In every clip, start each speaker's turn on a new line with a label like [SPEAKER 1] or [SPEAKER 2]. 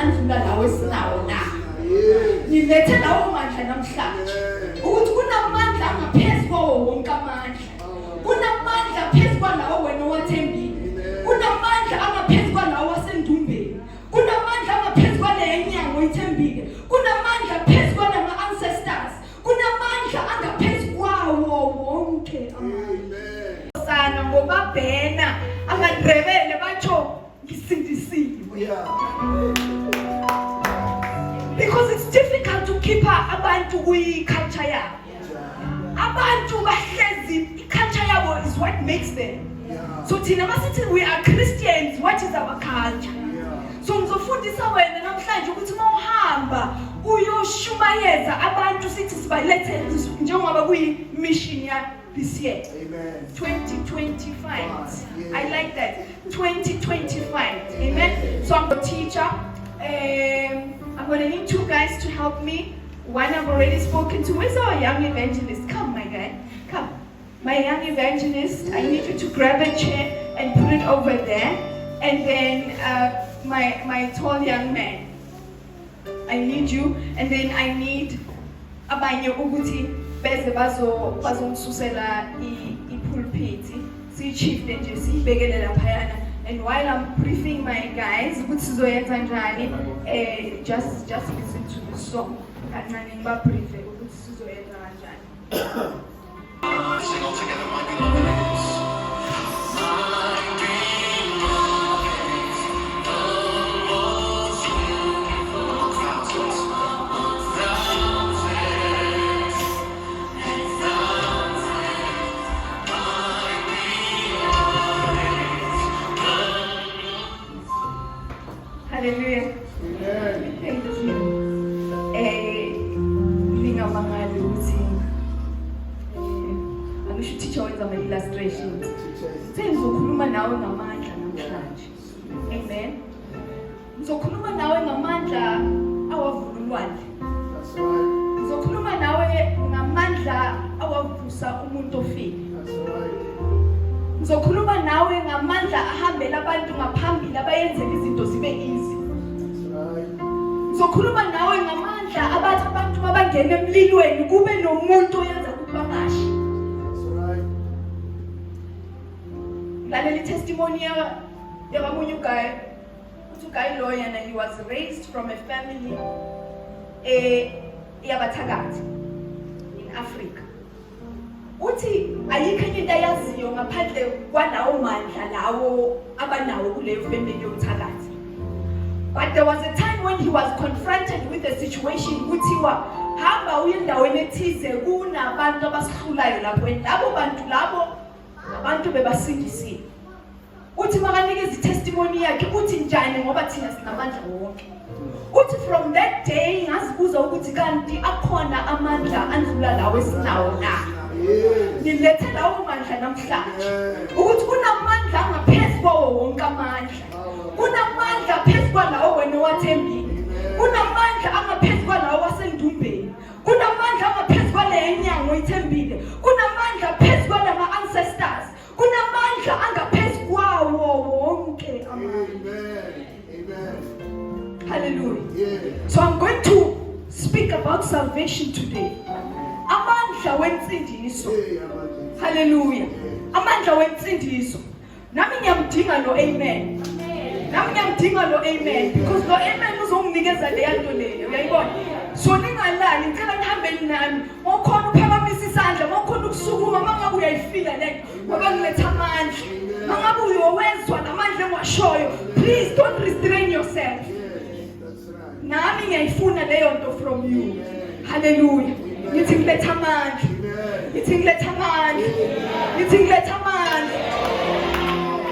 [SPEAKER 1] andlula lawo esinawo na. Nilethe lawo mandla namhlanje. Ukuthi kunamandla angaphezulu kwawo wonke amandla. Kunamandla phezulu kwalawo wena owathembile. Kunamandla angaphezulu kwalawo wasendumbeni. Kunamandla angaphezulu kwale nyango oyithembile. Kunamandla phezulu kwalama ancestors. Kunamandla angaphezulu kwawo wonke amandla. Sana ngoba bhena angandrebele batsho ngisindisiwe. Because it's difficult to keep abantu kwi-culture yabo. Abantu bahlezi, i-culture yabo is what makes them. So thina masithi we are Christians, what is our culture? So ngizofundisa wena namhlanje ukuthi mawuhamba uyoshumayeza abantu sithi sibalethe njengoba kuyi-mission ya this year.
[SPEAKER 2] Amen.
[SPEAKER 1] 2025. I like that. 2025. Amen. So I'm a teacher. I'm going to need two guys to help me. One I've already spoken to. Where's our young evangelist? Come, my guy. Come. My young evangelist, I need you to grab a chair and put it over there. And then my tall young man. I need you. And then I need abanye ukuthi beze bazongisusela i-pulpit. Si-chief nje siyibekele laphayana. And while I'm briefing my guys, just listen to the song.
[SPEAKER 3] Sing all together, my beloved.
[SPEAKER 1] Hallelujah.
[SPEAKER 2] Amen.
[SPEAKER 1] Thank you. Ngingamangali ukuthi angisho teacher wenza ama illustrations. Sengizokhuluma nawe ngamandla namhlanje. Amen. Ngizokhuluma nawe ngamandla awavula ulwandle.
[SPEAKER 2] That's right.
[SPEAKER 1] Ngizokhuluma nawe ngamandla awavusa umuntu ofile.
[SPEAKER 2] That's right.
[SPEAKER 1] Ngizokhuluma nawe ngamandla ahambela abantu ngaphambili abayenzela izinto zibe easy. Ngizokhuluma nawe ngamandla abathi abantu mabangena emlilweni kube nomuntu oyenza ukuthi bangashi. Lalela testimony yabamunye uguy. Uthi uguy lo yena he was raised from a family yabathakathi in Africa. Uthi ayikho into ayaziyo ngaphandle kwalawo mandla lawo abanawo kuleyo family yomthakathi. But there was a time when he was confronted with a situation kuthiwa hamba uye endaweni ethize kunabantu abasihlulayo lapho labo bantu labo abantu bebasindisiwe. Uthi makanikeza itestimony yakhe uthi njani ngoba thina sinamandla wonke. Uthi from that day ngazibuza ukuthi kanti akhona amandla andlula lawo esinawo na. Nilethe lawo mandla namhlanje. Ukuthi kunamandla angaphezulu kwawo wonke amandla. Kunamandla phezulu kwalawo wena owathembile. Kunamandla angaphezulu kwalawo wasendumbeni. Kunamandla angaphezulu kwale nyango oyithembile. Kunamandla phezulu kwalama ancestors. Kunamandla angaphezulu kwawo wonke amandla.
[SPEAKER 2] Amen.
[SPEAKER 1] Hallelujah.
[SPEAKER 2] Yeah.
[SPEAKER 1] So I'm going to speak about salvation today. Amandla wensindiso. Hallelujah. Amandla wensindiso. Nami ngiyamdinga lo amen. Nami ngiyamdinga lo amen because lo amen uzonginikeza le yanto leyo. Uyayibona? So ningalali ngicela nihambeni nami. Ngokhona uphakamisa isandla, ngokhona ukusukuma mangabe uyayifila lento. Ngoba ngiletha amandla. Mangabe uyowezwa namandla engiwashoyo. Please don't restrain yourself. Nami ngiyayifuna leyo nto from you. Hallelujah. Ngithi ngiletha amandla. Ngithi ngiletha amandla. Ngithi ngiletha amandla.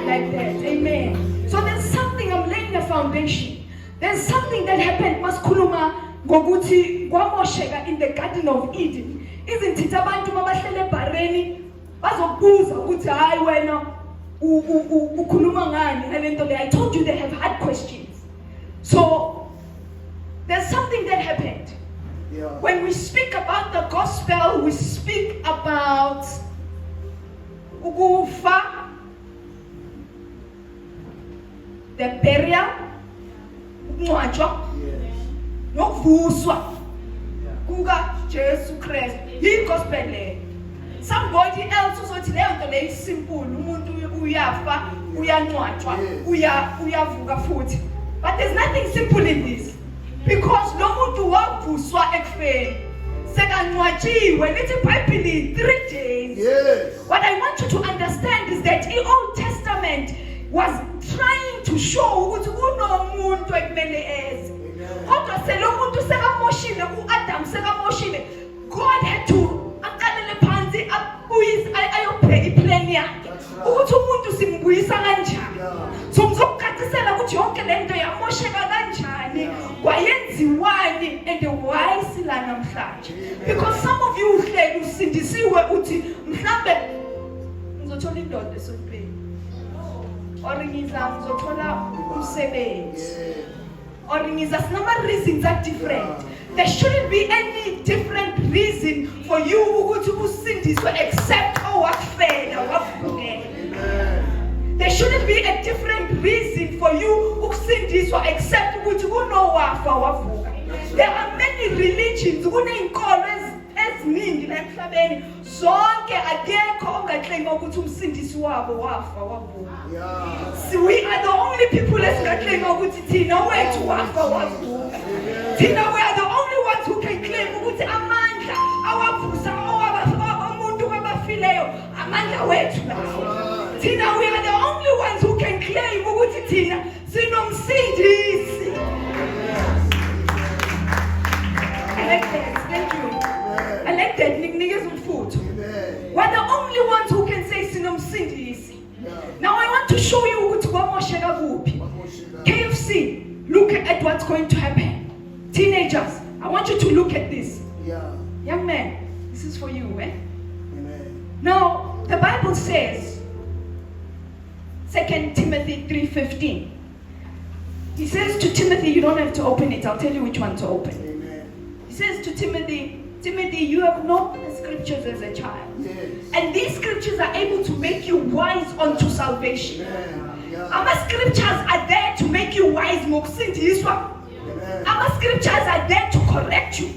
[SPEAKER 1] Like that. Amen. So there's something, I'm laying a foundation. There's something that happened masikhuluma ngokuthi kwamosheka in the Garden of Eden. Izinto abantu mabahlele ebhareni bazokubuza ukuthi hayi wena ukhuluma ngani ngalento le. I told you they have hard questions. So there's something that happened.
[SPEAKER 2] Yeah.
[SPEAKER 1] When we speak about the gospel, we speak about ukufa, the burial, ukungcwatshwa, Yesu Kristu yi-gospel leyo. Somebody else uzothi leyo nto leyo simple, umuntu uyafa uyancwatshwa uyavuka futhi. But there's nothing simple in this, because lo muntu wavuswa ekufeni sekancwatshiwe lithi iBhayibheli 3 days.
[SPEAKER 2] Yes.
[SPEAKER 1] What I want you to understand is that the Old Testament was trying to show ukuthi kunomuntu ekumele eze. Kodwa selomuntu sekamoshile, uAdam sekamoshile, God had to aqalele phansi ayobheka iplan yakhe ukuthi umuntu simbuyisa kanjani. So ngizokucacisela ukuthi yonke lento yamosheka kanjani, kwayenziwani, and why sila namhlanje. Because some of you uhleli usindisiwe uthi mhlambe ngizothola indoda esontweni, or ngizothola umsebenzi, or sinama reasons are different. There shouldn't be any different reason for you ukuthi usindiswe except owakufela wavukela. There shouldn't be a different reason for you ukusindiswa except ukuthi kunowafa wavuka. There are many religions, kuney'nkolo eziningi la emhlabeni, zonke akekho ongaclaima ukuthi umsindisi wabo wafa wavuka. So we are the only people esingaclaima ukuthi thina wethu wafa wavuka. Thina we are the only ones who can claim ukuthi amandla awavusa umuntu kwabafileyo amandla wethu lawo. Thina we are the only ones who can claim ukuthi thina sinomsindisi. I like that. Thank you. I like that. Niknikeza umfutho. We're the only ones who can say sinomsindisi. Now I want to show you ukuthi kwamosheka kuphi. KFC, look at what's going to happen. Teenagers, I want you to look at this. Young man, this is for you, eh? Now, the Bible says, 2 Timothy 3:15. He says to Timothy, you don't have to open it. I'll tell you which one to open. He says to Timothy, you have known the scriptures as a child. And these scriptures are able to make you wise unto salvation. Our scriptures are there to make you wise. Our scriptures are there to correct you.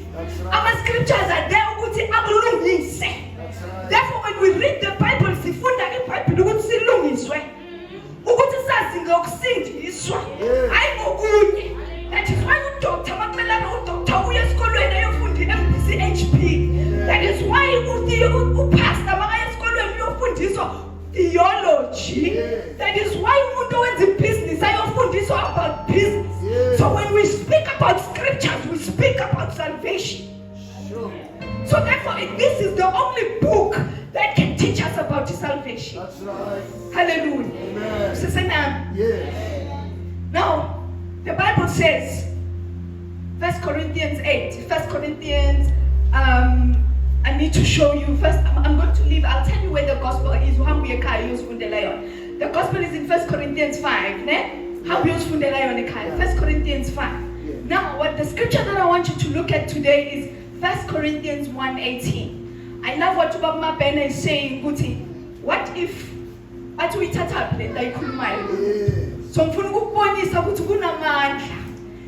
[SPEAKER 1] Our scriptures are there ukuthi akulungise. Therefore when we read the Bible, sifunda iBhayibheli ukuthi silungiswe. Ukuthi sazi ngokusindiswa. Hayi ngokunye. That is why uDr. Mamelana uDr. uya esikolweni ayofunda iMPCHP. That is why upastor makaya esikolweni uyofundiswa theology. That is why umuntu wenza business ayofundiswa about business. So when we speak about scriptures, we speak about salvation. So therefore, this is the only book that can teach us about salvation.
[SPEAKER 2] That's right.
[SPEAKER 1] Hallelujah. Now, the Bible says, 1 Corinthians 8, 1 Corinthians, I need to show you first. I'm going to leave. I'll tell you where the gospel is. The gospel is in 1 Corinthians 5. 1 Corinthians 5. Now, what the scripture that I want you to look at today is 1 Corinthians 1:18. I love what Baba Mabena is saying. What if we tatap le ndayikhulumayo? So ngifuna ukubonisa ukuthi kunamandla.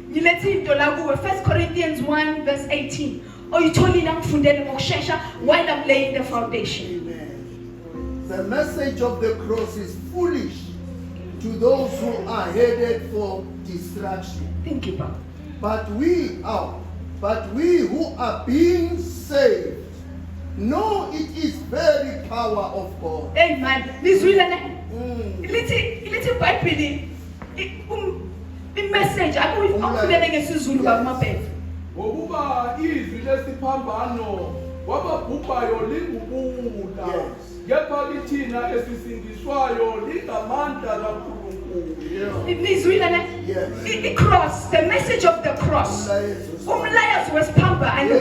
[SPEAKER 1] Ngilethe into la kuwe 1 Corinthians 1:18. Oyitholile ngifundele ngokusheshsha while I'm laying the foundation.
[SPEAKER 2] The message of the cross is foolish to those who are headed for destruction.
[SPEAKER 1] Thank you, Papa.
[SPEAKER 2] But we who are being saved know it is very power of God.
[SPEAKER 1] Amen. Lizwilane. Ilithi iBhayibheli imessage akufundele ngesizulu kaMaphethu.
[SPEAKER 4] Ngokuba izwi lesiphambano wababhubhayo lingubula. Kepha lithina esisindiswayo lingamandla kaNkulunkulu.
[SPEAKER 1] Lizwilane. The cross, the message of the cross. Umlayezo wesiphambano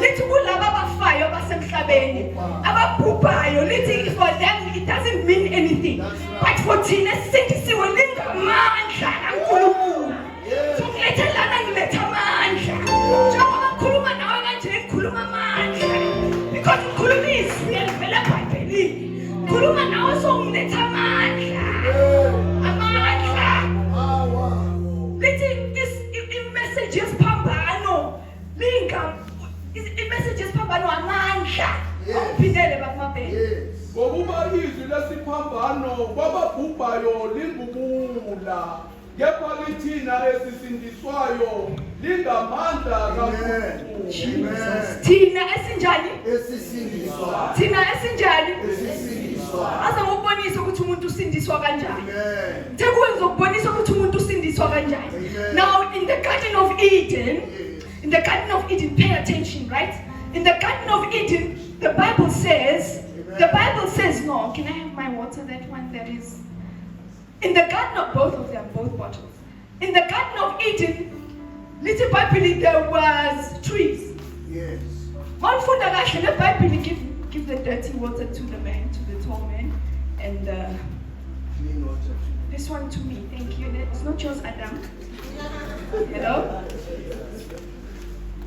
[SPEAKER 1] lithi kulabo abafayo basemhlabeni ababhubhayo lithi for them it doesn't mean anything, but for thina sindisiwe lingamandla kaNkulunkulu. So ngilethelana ngiletha amandla njengoba ngikhuluma nawe kanje ngikhuluma amandla because ngikhuluma izwi elivela eBhayibhelini. Ngikhuluma nawe so ngiletha amandla. Lithi this message yesiphambano linga imessage yesiphambano amandla awuphindele bafabele
[SPEAKER 2] Yes.
[SPEAKER 4] ngokuba izwi lesiphambano kwababhubhayo lingubula kepha kithina esisindiswayo lingamandla kaNkulunkulu.
[SPEAKER 2] Amen.
[SPEAKER 1] thina esinjani
[SPEAKER 2] Esisindiswa.
[SPEAKER 1] thina esinjani
[SPEAKER 2] Esisindiswa.
[SPEAKER 1] aze ngokubonisa ukuthi umuntu usindiswa kanjani
[SPEAKER 2] Amen.
[SPEAKER 1] tekwenza ukubonisa ukuthi umuntu usindiswa kanjani.
[SPEAKER 2] Amen.
[SPEAKER 1] Now in the Garden of Eden, in the Garden of Eden, pay attention, right? In the Garden of Eden, the Bible says, no, can I have my water, that one that is? In the Garden of, both of them, both bottles. In the Garden of Eden, little Bible, there was trees.
[SPEAKER 2] Yes.
[SPEAKER 1] Manfunda kahle le Bible give the dirty water to the man, to the tall man, and
[SPEAKER 2] Clean water.
[SPEAKER 1] this one to me. Thank you. It's not yours, Adam. Hello?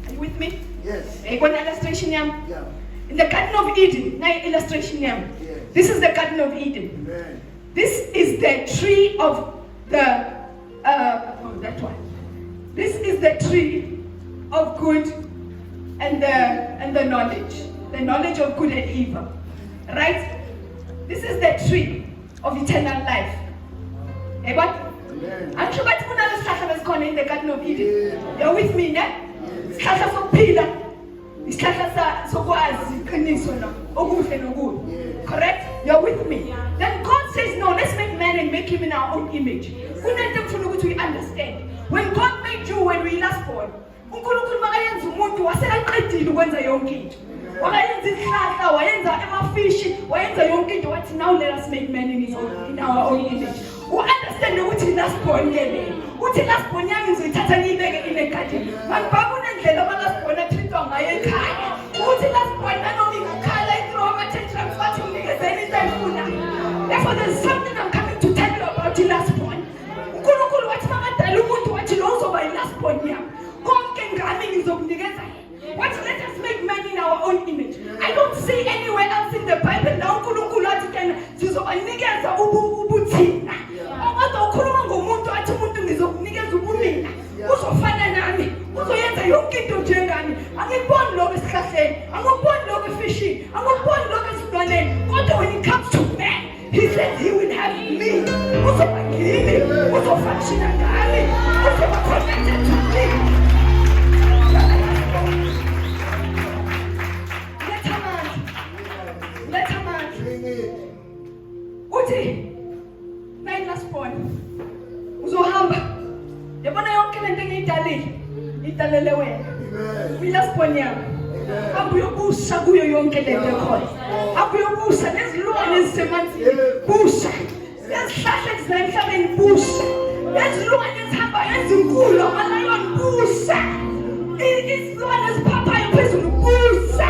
[SPEAKER 1] Are you with me?
[SPEAKER 2] Yes.
[SPEAKER 1] You got an illustration here?
[SPEAKER 2] Yeah.
[SPEAKER 1] In the Garden of Eden, now illustration here.
[SPEAKER 2] Yes.
[SPEAKER 1] This is the Garden of Eden.
[SPEAKER 2] Amen.
[SPEAKER 1] This is the tree of the that one. This is the tree of good and the knowledge of good and evil. Right? This is the tree of eternal life. Eh, what?
[SPEAKER 2] Amen.
[SPEAKER 1] I'm sure that kuna isihlahla in the Garden of Eden.
[SPEAKER 2] Yeah.
[SPEAKER 1] You're with me, ne? Isihlahla sokuphila. Isihlahla sokwazi iqiniso no. Okuhle nokubi.
[SPEAKER 2] Yeah.
[SPEAKER 1] Correct? You're with me. Then God says, no, let's make man and make him in our own image. Kunento ufuna ukuthi we understand. When God made you when we last born, uNkulunkulu makayenza umuntu wasekaqedile ukwenza yonke into. Wakayenza isihlahla, wayenza amafishi, wayenza yonke into wathi now let us make man in our own image. U-understand ukuthi last born ngene. Uthi last born yami ngizoyithatha ngiyibeke in garden. Manibaba unendlela ama-last born athintwa ngayo ekhaya. Uthi last born nanoma ingakhala ithrow ama-tantrums bathi nginikeze into ayifuna. Therefore there's something I'm coming to tell you about the last born. uNkulunkulu wathi makadala umuntu wathi lo uzoba yi-last born yami. Konke ngami ngizokunikeza yena. Wathi let us make man in our own image. I don't see anywhere else in the Bible la uNkulunkulu wathi kena sizobanikeza ubuthina. Kodwa ukhuluma ngomuntu athi umuntu ngizokunikeza ubumina. Uzofana nami. Uzoyenza yonke into njengami. Angikuboni lokho esihlahleni. Angikuboni lokho efishini. Angikuboni lokho esilwaneni. Kodwa when it comes to man, he said he will have me. Uzoba ngimi. Uzofunctiona ngami. Uzoba connected to me. Let a man.
[SPEAKER 2] Bring it.
[SPEAKER 1] Uthi nine last born uzohamba yabona yonke lento engiyidalile idalele wena
[SPEAKER 2] Amen.
[SPEAKER 1] uyilast born yami
[SPEAKER 2] Amen.
[SPEAKER 1] akuyobusa kuyo yonke lento ekhona akuyobusa nezilwane ezisemanzini busa lezihlahla ezisemhlabeni busa lezilwane ezihambayo ezinkulu amalayoni busa izilwane eziphaphayo phezulu busa.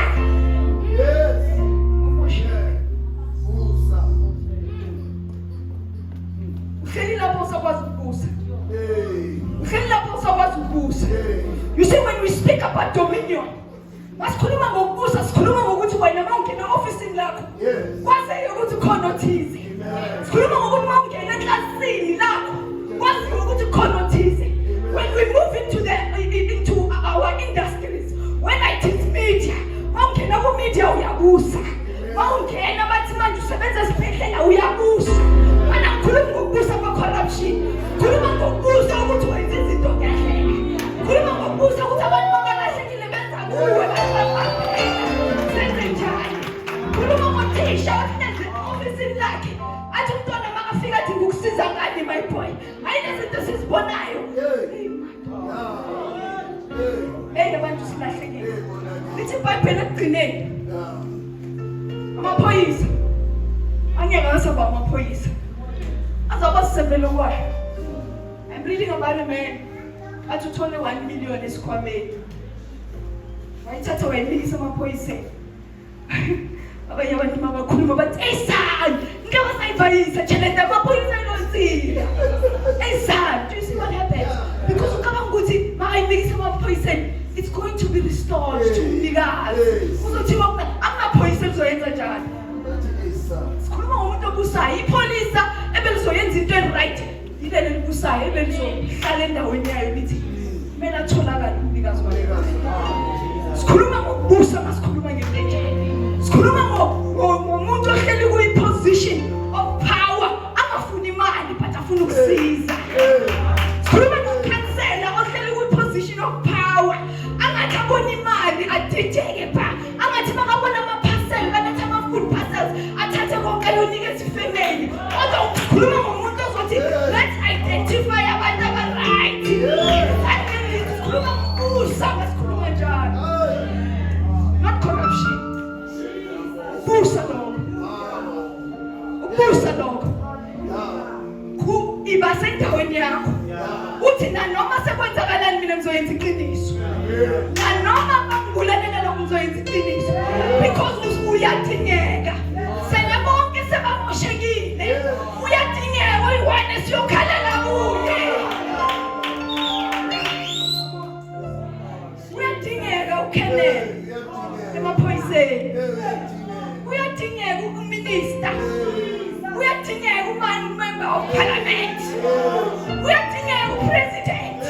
[SPEAKER 2] Yes. Busa.
[SPEAKER 1] Uhleli lapho usakwazi ukubusa.
[SPEAKER 2] Hey.
[SPEAKER 1] Uhleli lapho usakwazi ukubusa.
[SPEAKER 2] Hey.
[SPEAKER 1] You see, when we speak about dominion, masikhuluma ngokubusa, sikhuluma ngokuthi wena mawungena office lakho.
[SPEAKER 2] Yes.
[SPEAKER 1] Kwazi ukuthi khona othize. Sikhuluma ngokuthi mawungena eklasini lakho, kwazi ukuthi khona othize. When we move into our industries, when it is media, mawungena ku media uyabusa. Mawungena bathi manje usebenza esibhedlela uyabusa. Wena ngikhuluma ngokubusa kwa corruption. Khuluma ngokubusa ukuthi wenza izinto ngendlela. Khuluma ngokubusa ukuthi abantu bangalahlekile benza kuwe senze njani. Khuluma ngothisha ohlezi ofisini lakhe. Athi umntwana makafika athi ngikusiza ngani my boy. Ayinezinto sizibonayo. Hey abantu silahlekile. Lithi iBhayibheli ekugcineni. Amaphoyisa. Angeke asaba amaphoyisa. Azabasebenzela kwayo. I'm reading about a man. Athi uthole 1 million esikhwameni. Wayithatha wayinikisa amaphoyiseni. Abanye abantu mabakhuluma bathi eyisani ngeke wasayibhayisa chelenda amaphoyisa inonsila. Eyisani, do you see what happened? Because ucabanga ukuthi mayinikisa amaphoyiseni it's going to be restored to umnikazi. Uzothiwa mina amaphoyisa lizoyenza njani? Sikhuluma ngomuntu obusayo, ipolisa ebelizoyenza into right. Ile lelibusayo ebelizohlala endaweni yayo lithi kumele atholakale umnikazi wayo. Sikhuluma ngokubusa, masikhuluma ngento enjani. sikhuluma ngomuntu ohleli kuyi-position of power, angafuni imali but afuna ukusiza. Sikhuluma ngokhansela ohleli kuyi-position of power, angathi abona imali adideke pha, angathi makabona ama-parcel, banathi ama-food parcels, athathe konke ayonikeza ifamily. Kodwa sikhuluma ngomuntu ozothi let's identify abantu aba-right. Sikhuluma ngobusa, sikhuluma njalo. Not corruption. Ubusa lokho. Ubusa lokho. Iba sendaweni yakho. Uthi nanoma sekwenzakalani mina ngizoyenza iqiniso. Nanoma bangibulalela lokho ngizoyenza iqiniso. Because uyadingeka. Sele bonke sebamoshekile. Uyadingeka uyiwane siyokhalela kuye. Uyadingeka ukhelele emaphoyiseni. Uyadingeka uminister. Uyadingeka member of parliament. Uyadingeka upresident.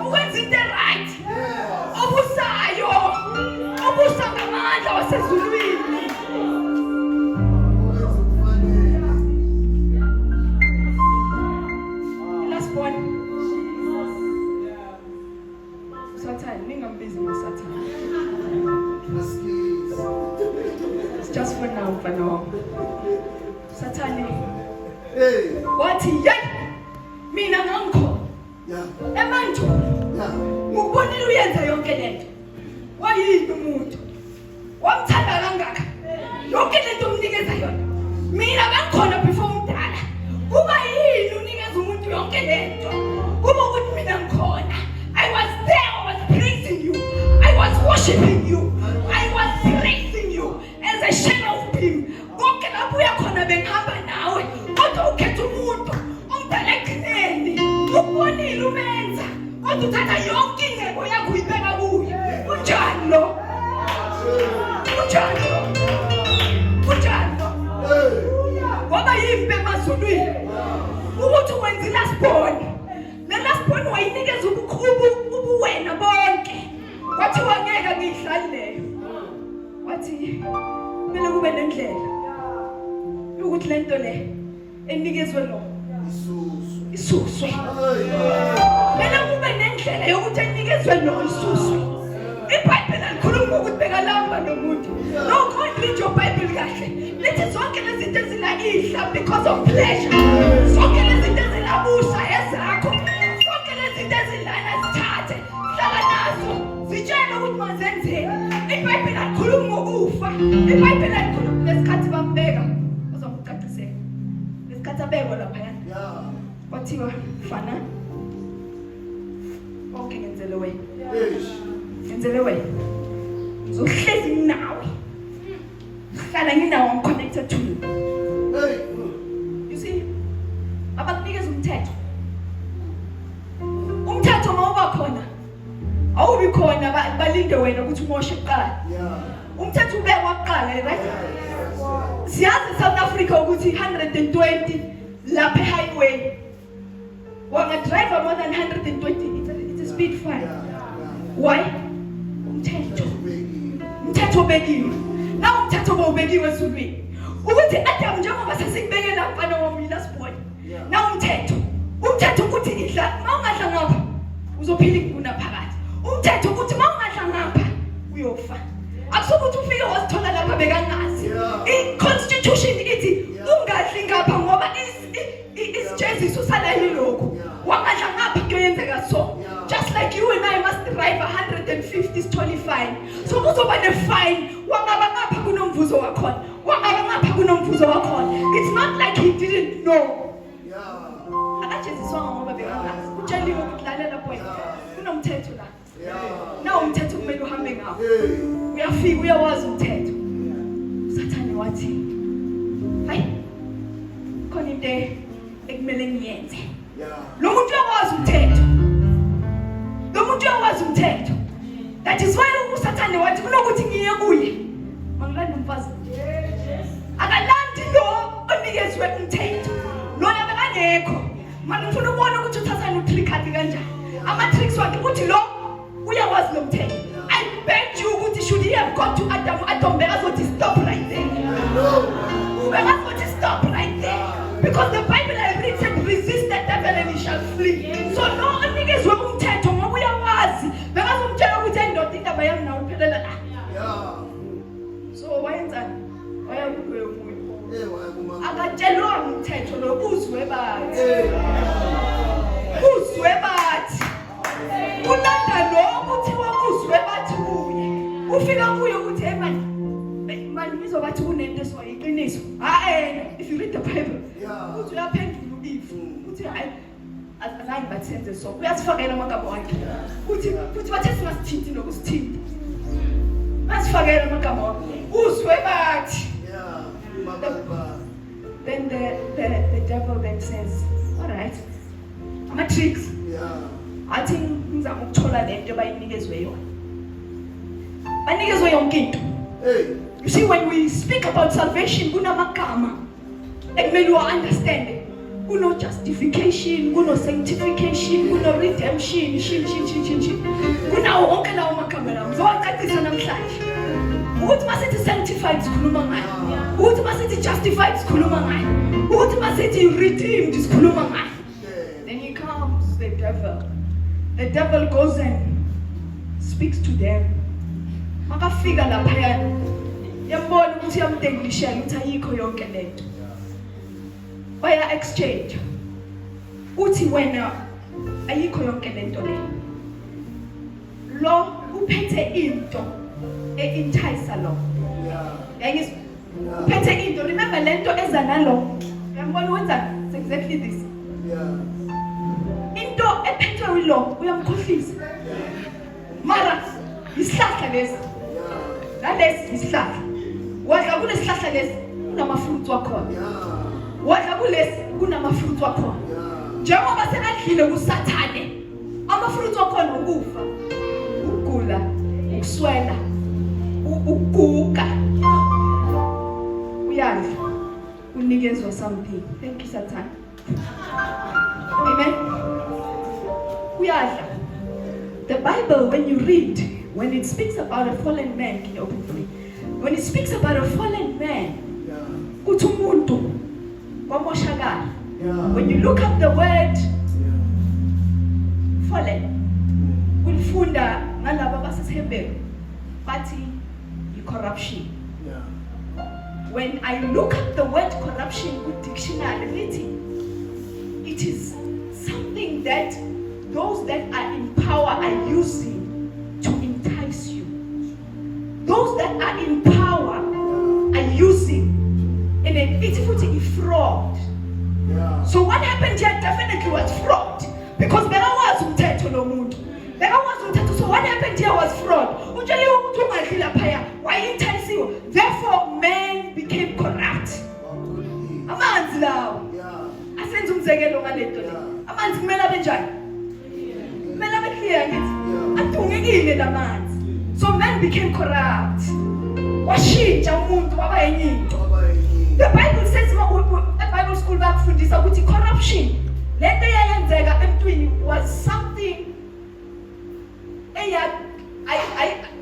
[SPEAKER 1] Ukwenza into right. Obusayo. Obusa ngamandla wasezulwini. Last one. Satan, ningambizi ngoSatan. It's just for now, Satani. Wathi yey mina ngangikho. Emantu. Ngikubonile uyenza yonke lento. Wayini umuntu? Wamthanda kangaka. Yonke lento umnikeza yona. Mina bengikhona before umdala. Kuba yini unikeza umuntu yonke lento? Kuba ukuthi mina ngikhona. I was there, I was praising you. I was worshiping you. I was praising you as a shadow of him. Konke lapho uyakhona bengihamba nawe. Kodwa ukhetha umuntu omdala eqineni. Ukubonile umenza. Kodwa uthatha yonke ingcebo yakho uyibeka kuye. Unjani lo? Unjani lo? Unjani lo? Ngoba yimpe emazulwini. Ukuthi wenza last born. Le last born wayinikeza ubuwena bonke. Wathi wangeka ngihlali leyo. Wathi kumele kube nendlela ukuthi lento le enikezwe lo isuswe. Kumele kube nendlela yokuthi enikezwe lo isuswe. iBhayibheli likhuluma ukuthi bekalamba nomuntu. No, God read your Bible kahle. Lithi zonke lezi zinto ezilahla because of pleasure. Zonke lezi zinto ezilabusa ezakho. Zonke lezi zinto ezilana zithathe. Hlala nazo. Zitshela ukuthi mazenzeni. iBhayibheli likhuluma ngokufa. iBhayibheli likhuluma lesikhathi bambeka. Uzokucacisela. Lesikhathi abekwa lapha yana. Wathiwa fana. Okay, ngenzele wena. Ngenzele wena. Ngizohlezi nginawe. Hlala nginawe, I'm connected to you. You see? Abakunikeza umthetho. Umthetho mawuba khona. Awubi khona balinde wena ukuthi umoshe kuqala. Umthetho ubekwa kuqala, right? Siyazi South Africa ukuthi 120 lapha highway. Wanga drive more than 120, it's a speed fine. Why? Umthetho ubekiwe. Na umthetho bawubekiwe ezulwini. Ukuthi Adam njengoba sesikubekela mfana wami last boy. Na umthetho ukuthi idla mawungadla ngapha uzophila ikuna phakathi. Umthetho ukuthi mawungadla ngapha uyofa. Akusukuthi ufike wasithola lapha bekangazi. I-constitution ithi ungadli ngapha ngoba isijeziso salali lokho. Wangadla ngapha kuyenzeka so. Just like you and I must drive 150 stoli fine. So kuzoba ne-fine. Wangaba ngapha kunomvuzo wakhona. Wangaba ngapha kunomvuzo wakhona. It's not like he didn't know. Akajeziswanga ngoba bekangazi. Utsheliwe ukuthi lalela boy. Kunomthetho la. Na umthetho kumele uhambe ngawo. Uyafika uyawazi umthetho. Sathane wathi, hayi khona into ekumele ngiyenze. Lo muntu uyawazi umthetho. That is why uSathane wathi kunokuthi ngiye kuye. Mangilanda umfazi. Akalandi lo onikezwe umthetho. Lo yakangekho. Manje ufuna ubona ukuthi uThathane utrick kanjani. Ama-tricks wakhe uthi lo uyawazi lo mthetho. I bet you ukuthi should he have gone to Adam azothi stop Because the Bible has written, resist the devil and he shall flee. So no onikezwe umthetho ngoba uyawazi. Bekazomtshela ukuthi endoda indaba yami nawo iphelela la.
[SPEAKER 2] Yeah.
[SPEAKER 1] So wayenzani? Wayakuwe umuntu.
[SPEAKER 2] Wayakuma.
[SPEAKER 1] Akatshelwa umthetho lo uzwe bathi. Uzwe bathi. Ulanda lo kuthiwa uzwe bathi kuye. Ufika kuye ukuthi hey man ngizobathi kunento esiyiqiniso. If you read the Bible, uthi uyaphendula uIve. Uthi hayi azange bathenze so. Uyasifakela amagama wakhe. Uthi bathe singasithinti nokusithinta. Basifakela amagama wakhe. Uzwe bathi. Then the devil then says, all right, I'm a tricks. I think ngizama ukuthola lento bayinikezwe yona. Banikezwe yonke into. You see, when we speak about salvation, kunamagama ekumele understand. Kuno justification, kuno sanctification, kuno redemption, kunawo wonke lawo magama lawo. Ngizowacacisa namhlanje. Ukuthi masithi sanctified sikhuluma ngayo. Ukuthi masithi justified sikhuluma ngayo. Ukuthi masithi redeemed sikhuluma ngayo. Then he comes, the devil. The devil goes and speaks to them. Makafika lapha yambona ukuthi yamdengishela ukuthi ayikho yonke lento. Baya exchange. Uthi wena ayikho yonke lento le. Lo uphethe into entice lo. Yangizwa? Uphethe into, remember lento eza nalo. Yambona wenza exactly this. Into ephethwe yilo uyamkhohlisa. Mara isihlahla lesi. Nalesi isihlahla. Wadla kulesihlahla lesi kunamafruits wakhona. Wadla kulesi kunamafruits wakhona. Njengoba senadlile kuSathane, amafruits wakhona ukufa, ukugula, ukuswela, ukuguga. Uyadla, unikezwe something. Thank you Satan. Amen. Uyadla. The Bible, when you read, when it speaks about a fallen man, can you open for me? When it speaks about a fallen man, kuthi umuntu wamoshakala. When you look up the word fallen, ulfunda ngalabo basesihebheru bathi corruption. When I look up the word corruption with dictionary, it is something that those that are in power are using to entice you. Those that are in power are using in a beautiful fraud. So what happened here definitely was fraud, because there was umthetho lo muntu. There was umthetho. So what happened here was fraud. Utsheliwe ukuthi ungadlila phaya, wayentayisiwe. Therefore men became corrupt. Amanzi lawo. Asenza umzekelo ngalento le. Amanzi kumele abe njani? Kumele abe clear ngithi. Adungekile lamanzi. So men became corrupt. Washintsha umuntu waba enye into. The Bible says, the Bible school bakufundisa ukuthi corruption lento eyayenzeka emntwini was something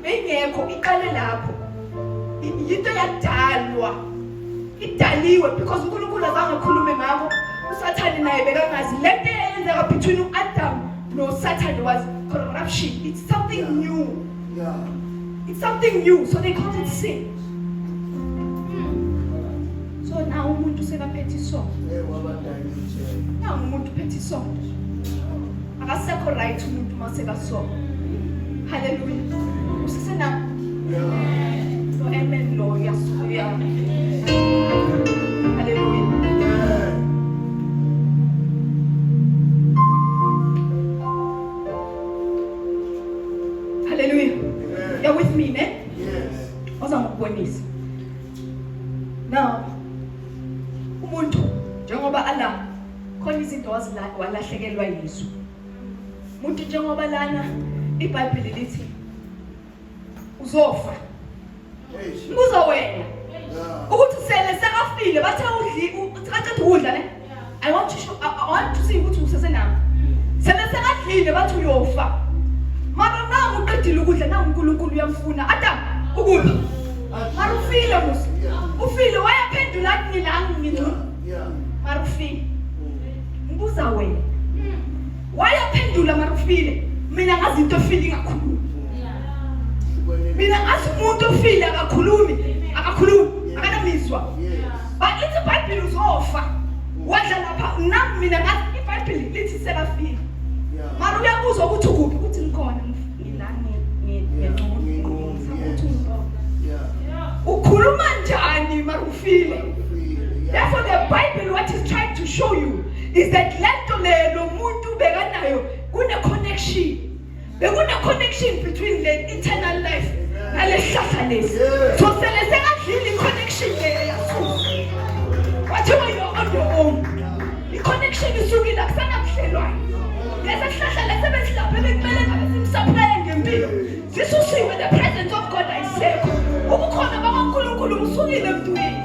[SPEAKER 1] bengekho iqale lapho. Into yadalwa. Idaliwe because uNkulunkulu azange ekhulume ngakho. uSathane naye bekangazi lento eyenzeka between uAdam noSathane was corruption. It's something new. It's something new, so they called it sin. So now umuntu sekaphethe isono. Now umuntu uphethe isono. Akasekho right umuntu masekasono. Hallelujah. Usisena. So amen Lord. Hallelujah. Hallelujah. You're with me, ne?
[SPEAKER 2] Yes.
[SPEAKER 1] Ozangukubonisa. Now, umuntu njengoba ala khona izinto walahlekelwa yizo. Umuntu njengoba lana iBhayibheli lithi uzofa. Kuzo wena. Ukuthi sele sekafile bathe uqaqeda ukudla ne? I want to see ukuthi usesenami. Sele sekadlile bathi uyofa. Mara nangu uqedile ukudla nangu uNkulunkulu uyamfuna. Adam ukuphi? Mara ufile musi. Ufile wayaphendula athi ngilangi ngini. Marufile. Ngibuza wena. Wayaphendula Marufile. Mina ngazi into feeling akakhulumi. Mina ngazi umuntu ofile akakhulumi, akanamizwa. But lithi iBhayibheli uzofa. Wadla lapha nami mina ngazi iBhayibheli lithi sekafile. Mara uyakuzwa ukuthi ukuphi ukuthi ngikhona ukhuluma njani Marufile. Therefore the Bible what is trying to show you is that lento lelo muntu bekanayo kune connection. Bekune connection between the eternal life nale hlahla lesi. So selese ngadlili connection le yaso. Wathiwa you're on your own. The connection isukile akusana kuhlelwayo. Lesa hlahla lesi besilaphe bekumele ngabe simsupply ngempilo. Sisusiwe the presence of God ayisekho. Ukukhona bakaNkulunkulu usukile emntwini.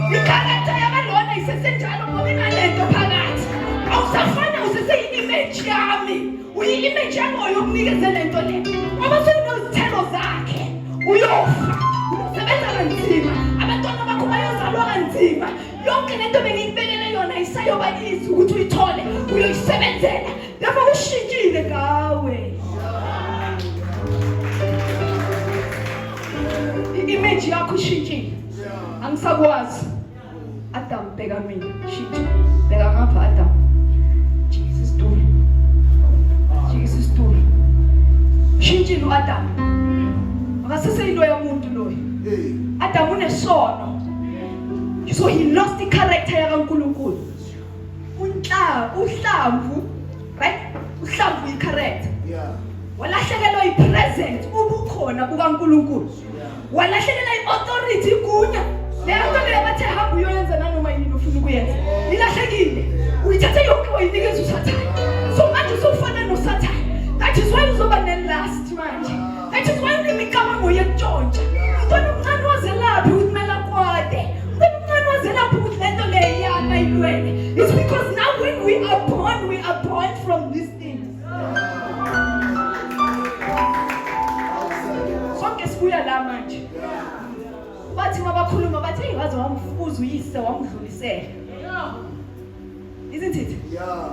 [SPEAKER 1] Ikarata yabalona isesenjalo ngoba inalento phakathi. Awusafana usese-image yami. Uyi-image yami yokunikeza lento le. Ngoba sekunezithelo zakhe. Uyofa. Usebenza kanzima. Abantwana bakho bayozalwa kanzima. Yonke lento bengiyibekele yona isayoba yizi ukuthi uyithole. Uyoyisebenzela. Lapho kushintshile ngawe. I-image yakho ishintshile. Angisakwazi. Adam bheka mina. Shit. Bheka ngapha Adam. Jesus story. Jesus story. Shintshile uAdam. Akaseseyinto yomuntu loyo. Adam unesono. So he lost the character yakaNkulunkulu. Uhlamvu, right? Uhlamvu i-character. Walahlekelwa i-presence ubukhona bukaNkulunkulu. Walahlekelwa i-authority igunya. Lento leyo bathe hamba uyoyenza nanoma yini ufuna ukuyenza. Ilahlekile. Uyithathe yonke wayinikeza uSathane. So manje usufana noSathane. That is why uzoba ne-last manje. That is why unemicabango yekutshontsha. Mntwana omncane wazelaphi ukuthi kumele akwade. Mntwana omncane wazelaphi ukuthi lento leyo iyana ilwele. It's because now when we are born from these things. Sonke sibuya la manje. Bathi mabakhuluma bathi hey waze wamfuza uyise wamdlulisela. Isn't it?
[SPEAKER 2] Yeah.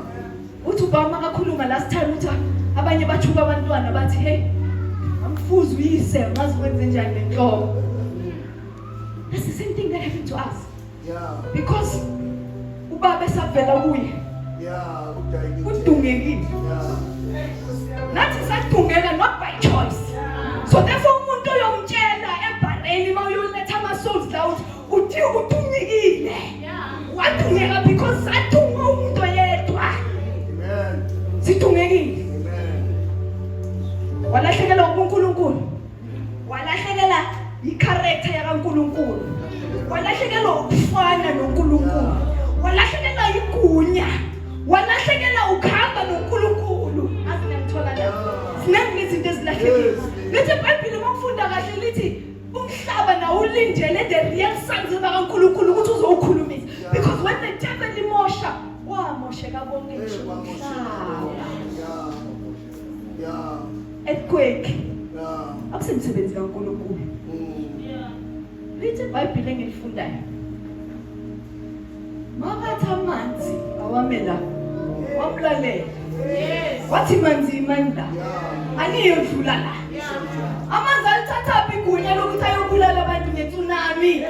[SPEAKER 1] Uthi ubaba akakhuluma last time uthi abanye bathuka abantwana bathi hey amfuza uyise ngazi wenze njani lenhloko. That's the same thing that happened to us.
[SPEAKER 2] Yeah.
[SPEAKER 1] Because ubaba esavela kuye.
[SPEAKER 2] Yeah.
[SPEAKER 1] Udungekile.
[SPEAKER 2] Yeah.
[SPEAKER 1] Nathi sadungeka not by choice. So therefore umuntu oyomtshela ebhareni mawuyoletha ama-souls la uthi udungekile. Wadungeka because sadunga umuntu yedwa.
[SPEAKER 2] Amen.
[SPEAKER 1] Sidungekile.
[SPEAKER 2] Amen.
[SPEAKER 1] Walahlekelwa uNkulunkulu. Walahlekelwa i-character yakaNkulunkulu. Walahlekelwa ukufana noNkulunkulu. Walahlekelwa igunya. Walahlekelwa ukuhamba noNkulunkulu. Asinamthola la. Sinenge izinto ezilahlekile. Lithi iBhayibheli mawufunda kahle lithi umhlaba nawo ulindele the real sons bakaNkulunkulu ukuthi uzowukhulumisa. Because when the devil imosha, wamosheka bonke ngisho umhlaba.
[SPEAKER 2] Yeah.
[SPEAKER 1] Earthquake.
[SPEAKER 2] Yeah.
[SPEAKER 1] Akusemsebenzi kaNkulunkulu. Lithi iBhayibheli engilifundayo. Makathi amanzi awamela. Wamlalela. Yes. Wathi manzi imandla. Aniyodlula la. Amanzi alithatha igunya lokuthi ayobulala abantu ngetsunami.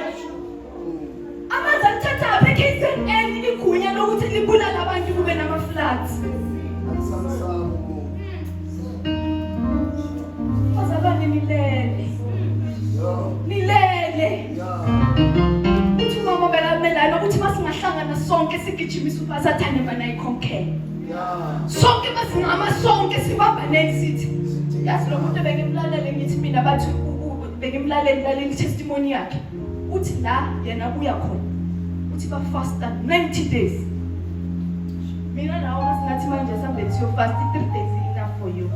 [SPEAKER 1] Amanzi alithatha KZN igunya lokuthi libulala abantu kube nama-floods. Bazalwane nilele. Nilele. Uthi mama belamelana ukuthi masingahlangana sonke sigijimisa uSathane mana ikhonkhela. Sonke masingama sonke sibambane sithi yazi lo muntu bengimlalele ngithi mina bathi bengimlalele i-testimony yakhe uthi la yena buya khona uthi ba fasta 90 days. Mina nawo masinathi manje sambe siyo fast 3 days enough for you.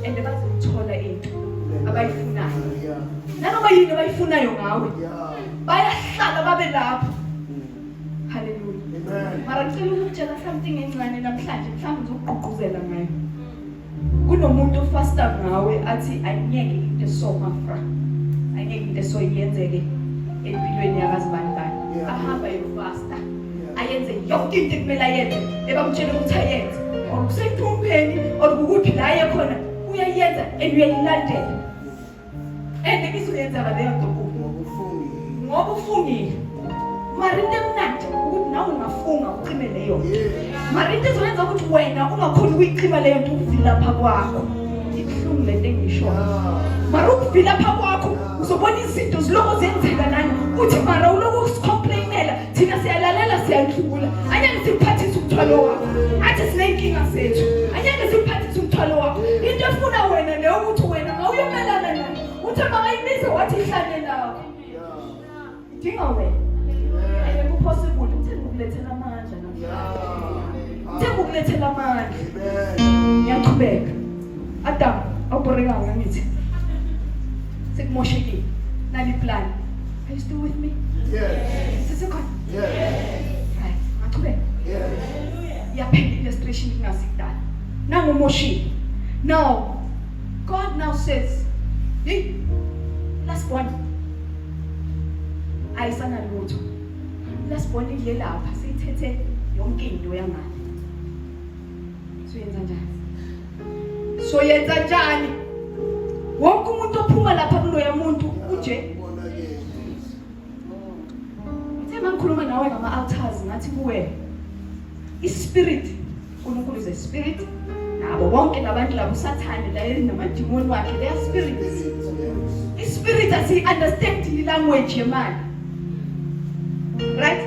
[SPEAKER 1] And bazothola into abayifunayo. Nanoma yini abayifunayo ngawe. Bayahlala babe lapho. Hallelujah. Mara ngicela ukutshela something encane namhlanje mhlawumbe uzogqugquzela ngayo. Kunomuntu ofasta ngawe athi anyeke into so mafra. Anyeke into so yenzeke empilweni yakazibani bani.
[SPEAKER 2] Yeah.
[SPEAKER 1] ahamba yofasta ayenze yonke into ekumele ayenze ebamtshela ukuthi ayenze or kusemphumpeni or ukuphi la yekhona uyayenza and uyayilandela and izoyenza leyo nto ngoba ufungile mara into emnandi ukuthi nawe ungafunga ucime leyo mara into ezoyenza ukuthi wena ungakhona ukuyicima leyo nto ukuvila pha kwakho ibuhlungu lento engishoyo mara ukuvila pha kwakho uzobona izinto ziloko zenzeka nani uthi mara uloko usicomplainela thina siyalalela siyadlula anyeke siphathise umthwalo wakho athi sinenkinga sethu anyeke siphathise umthwalo wakho into efuna wena leyo ukuthi wena ngawuyomelana nayo uthi makayibize wathi ihlale lawo idinga wena ayeke possible uthenge ukulethela amandla namhlanje uthenge ukulethela amandla ngiyaqhubeka Adam awuborekanga ngithi sekumoshekile nali plan are you still with me sisekhona right ngaqhubeka yaphela illustration ingasikudala nangumoshile now God now says hey last one ayisana lutho last one ile lapha siyithethe yonke into yangane so yenza njani wonke umuntu ophuma lapha kulo yamuntu uje Thema ngikhuluma nawe ngama altars ngathi kuwe ispirit uNkulunkulu is a spirit nabo bonke labantu labo usathane la enamadimoni wakhe they are spirits ispirit asi understand the language yemali right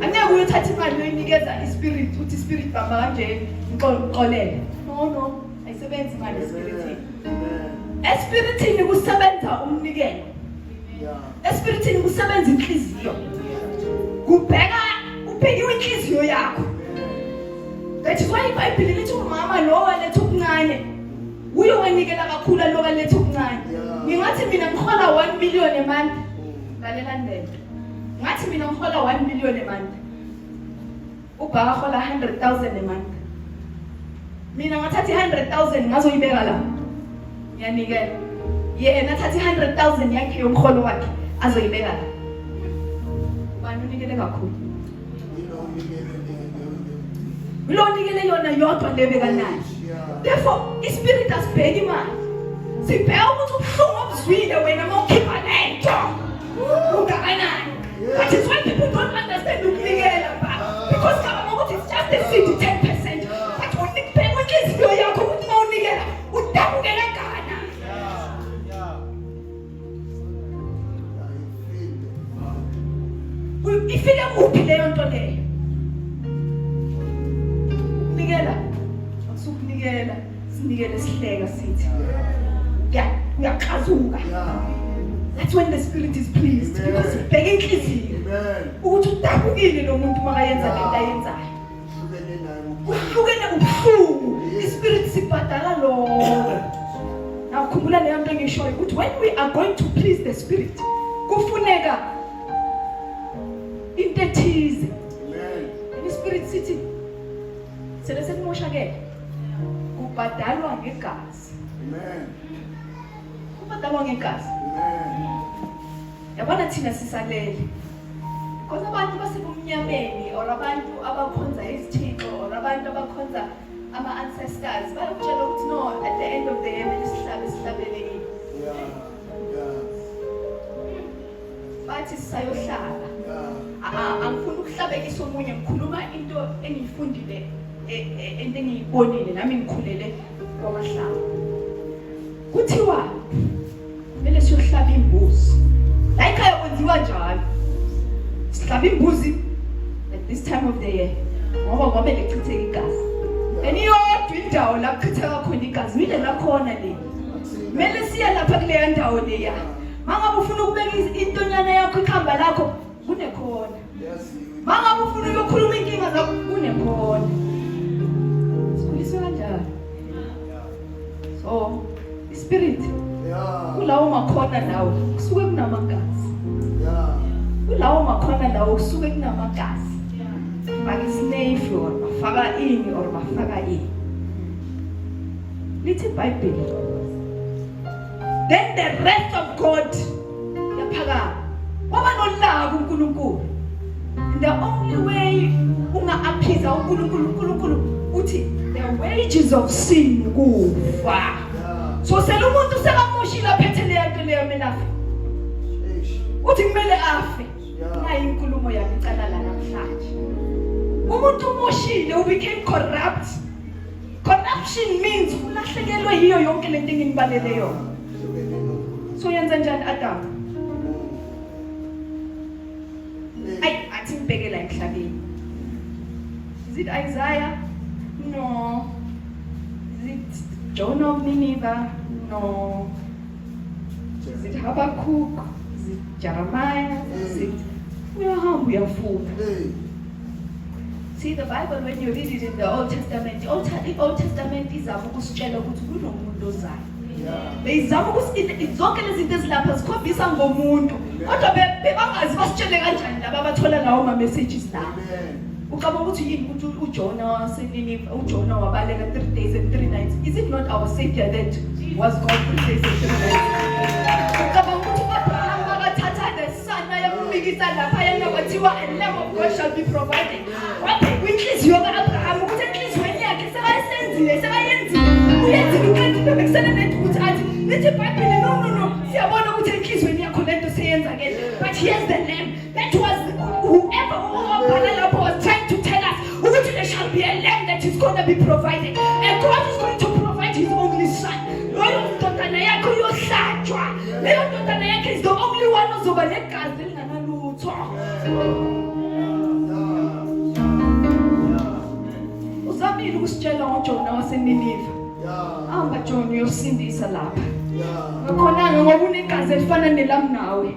[SPEAKER 1] angeke uyothatha imali uyinikeza ispirit uthi spirit bamba kanje ngiqolele no ayisebenzi imali espiritini espiritini kusebenza umnikelo espiritini kusebenza inhliziyo kubheka ubhekiwe inhliziyo yakho that is why iBhayibheli lithi umama lo waletha okuncane uyowanikela kakhulu lo waletha okuncane ngingathi mina ngihola 1 million a month lalela ndebe ngathi mina ngihola 1 million a month ubhaka hola 100,000 a month mina ngathathi 100,000 ngazoyibeka la yanikela yena thathi 100,000 yakhe yomholo wakhe azoyibeka la ubani unikele kakhulu ulonikele yona yodwa lebeka nayo therefore ispirit asibheki imali sibheka ukuthi ubuhlungu obuzwile wena mawukhipha lento ungakanani but it's when people don't understand ukunikela because kama ukuthi it's just a seed 10% but unikubheka inhliziyo yakho ukuthi mawunikela udabuke kangana ifike kuphi leyo nto leyo nikela akusukunikela sinikele sihleka sithi uyaqhazuka that's when the spirit is pleased because ubheka inhliziyo ukuthi udabukile lo muntu makayenza lento ayenzayo uhlukene ubuhlungu ispirit sibhadala lo now khumbula leyo nto engishoyo ukuthi when we are going to please the spirit kufuneka into ethize ispirit sithi selese kumoshakele kubhadalwa ngegazi kubhadalwa ngegazi yabona thina sisalele because abantu basebumnyameni or abantu abakhonza izithixo or abantu abakhonza ama ancestors bayakutshela ukuthi no at the end of the day sihlabele yini bathi sayohlala angifuni ukuhlabekisa omunye ngikhuluma into engiyifundile into engiyibonile nami ngikhulele kwamahlaba kuthiwa kumele siyohlaba imbuzi la ekhaya kwenziwa njalo sihlaba imbuzi at this time of the year ngoba lechitheka igazi eniyodwa indawo la kuchitheka khona igazi ile la khona le kumele siya lapha kule ndawo leya mangabe ufuna ukubeka intonyana yakho ikhamba lakho kunekhona mangabe ufuna ukukhuluma inkinga zakho kunekhona sikhuliswe kanjani so spirit kulawo makhona nawo kusuke kunamagazi kulawo makhona nawo kusuke kunamagazi bakisnave or bafaka ini or bafaka ini lithi iBhayibheli then the rest of God yaphakama waba nolaka uNkulunkulu the only way unga-appease uNkulunkulu uthi the wages of sin kufa. So selo umuntu sekamoshile aphethe leyo leyo mina uthi kumele afe. Nayi inkulumo yami icala la namhlanje. Umuntu umoshile, u became corrupt. Corruption means ulahlekelwe yiyo yonke lento enginibalele yona. So yenza njani Adam? Athi ngibhekela emhlabeni. Is it Isaiah? No. Is it Jonah of Nineveh? No. Is it Habakkuk? Is it Jeremiah? Is it uyafunda? See the Bible, when you read it in the Old Testament, the Old Testament izama ukusitshela ukuthi kunomuntu ozayo. Bezama ukuthi zonke lezi zinto ezilapha zikhombisa ngomuntu. Kodwa bebangazi basitshele kanjani laba abathola lawo ma messages la. Ucabanga ukuthi yini ukuthi uJona waseNineveh, uJona wabaleka 3 days and 3 nights. Is it not our Savior that was gone 3 days and 3 nights? Ucabanga ukuthi Abraham wakathatha the son ayamfikisa lapha yena kwathiwa a lamb of God shall be provided. Kwinhliziyo kaAbraham ukuthi enhliziyweni yakhe sekayenzile. Uyenza into bekusena nethi ukuthi athi lithi iBhayibheli no siyabona ukuthi enhliziyweni yakho lento seyenzakele. But here's the lamb that was whoever was trying to tell us ukuthi there shall be a lamb that is going to be provided, and God is going to provide his only son. Loyo ndodana yakho yohlatshwa. Leyo ndodana yakhe is the only one ozoba negazi elinganalutho. Uzamile ukusitshela ngoJona waseNineveh. Hamba Jona uyosindisa lapha. Ngakhona ngoba unegazi elifana nelami nawe.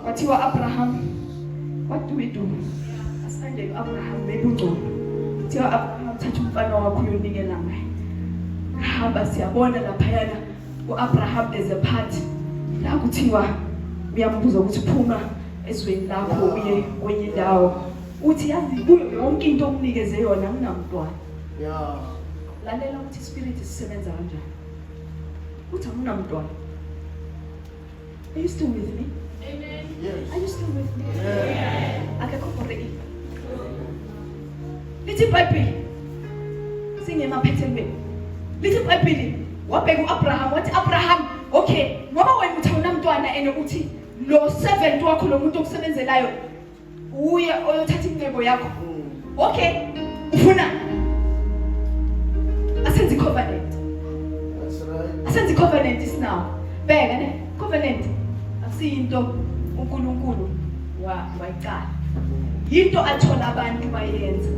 [SPEAKER 1] Wathiwa Abraham, what do we do? Asande Abraham bebungcono. Thiwa Abraham thatha umfana wakho uyonikela ngaye. Hamba siyabona lapha yana uAbraham there's a part la kuthiwa uyambuza ukuthi phuma ezweni lakho uye kwenye indawo. Uthi yazi kuyo yonke into okunikeze yona nginamntwana. Lalela ukuthi spirit isebenza kanjani. Uthi anginamntwana. Are you still with me? Amen. Yes. Are you still with me? Yeah. Akekho already. Lithi iBhayibheli singemaphethelweni. Lithi iBhayibheli wabheka uAbraham wathi Abraham, okay, ngoba wena uthi unamntwana ene uthi lo servant wakho lo muntu okusebenzelayo uye oyothatha incebo yakho. Okay, ufuna asenze covenant. That's right. Asenze covenant is now. Bheka ne covenant asiyinto uNkulunkulu wayicala. Yinto athola abantu bayenza.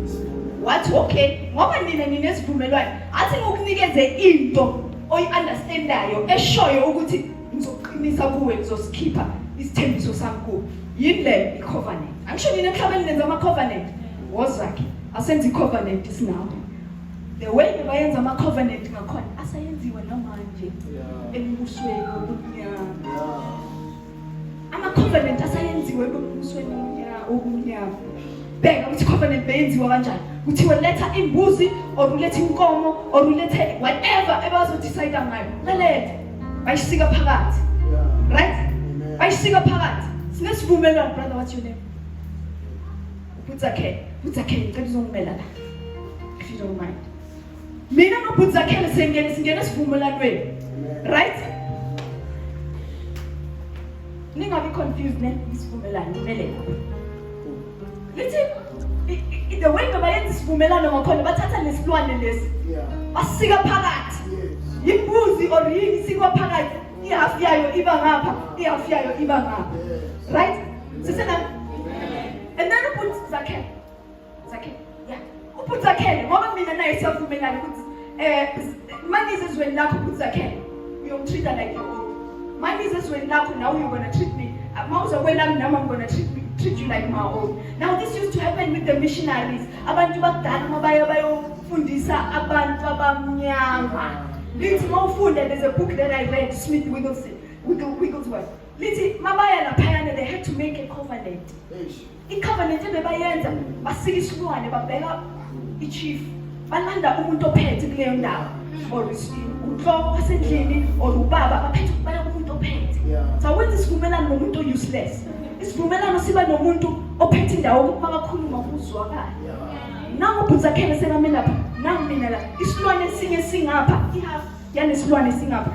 [SPEAKER 1] Wathi okay, ngoba nina ninesivumelwano, athi ngokunikeze into oyi-understandayo eshoyo ukuthi ngizoqinisa kuwe ngizosikhipha isithembiso sami kuwe. Yini le i-covenant? Angisho nina emhlabeni nenza ama-covenant. Wozakhe asenze i-covenant is now. The way bayenza ama-covenant ngakhona asayenziwa namanje embusweni wobumnyama. Ama-covenant asayenziwe embusweni wobumnyama. Bheka ukuthi covenant beyenziwa kanjani. Kuthiwa letha imbuzi or ulethe inkomo or ulethe whatever ebazodecide ngayo. Lalethe bayisika phakathi. Right? Bayisika phakathi. Sinesivumelwano brother, what's your name? Ubudzakhe ngicela uzongimela la. If you don't mind. Mina nobudzakhe singena sivumelwanweni. Right? Ningabi confused ne isivumelwano kumele. Lithi the way bayenza isivumelwano ngakhona bathatha lesilwane lesi. Basika phakathi. Imbuzi or yini sikwa phakathi. Ihalf yayo iba ngapha, ihalf yayo iba ngapha. Right? Sisena. And then uput zakhe. Yeah. Uput zakhe ngoba mina naye siyavumelana ukuthi money is when lakho uput zakhe. You treat her like your own. Money is when lakho now you're going to treat me. Mauza when I'm going to treat you like my own. Now this used to happen with the missionaries. Abantu bakudala mabaya bayofundisa abantu abamnyama. Lithi mawufunda, there's a book that I read, Smith Wigglesworth. Lithi mabaya laphayana they had to make a covenant. I-covenant ebebayenza basika isilwane babheka i-chief. Balanda umuntu ophethe kuleyo ndawo. Or uhloko wasendlini or ubaba baphethe ukubala umuntu ophethe. So wenza isivumelwano nomuntu useless. isivumelano siba nomuntu ophethe indawo ukuthi makakhuluma kuzwakala. Nangu Butsakhele sekame lapha, nangu mina la. Isilwane esinye singapha, ihafu yani isilwane singapha,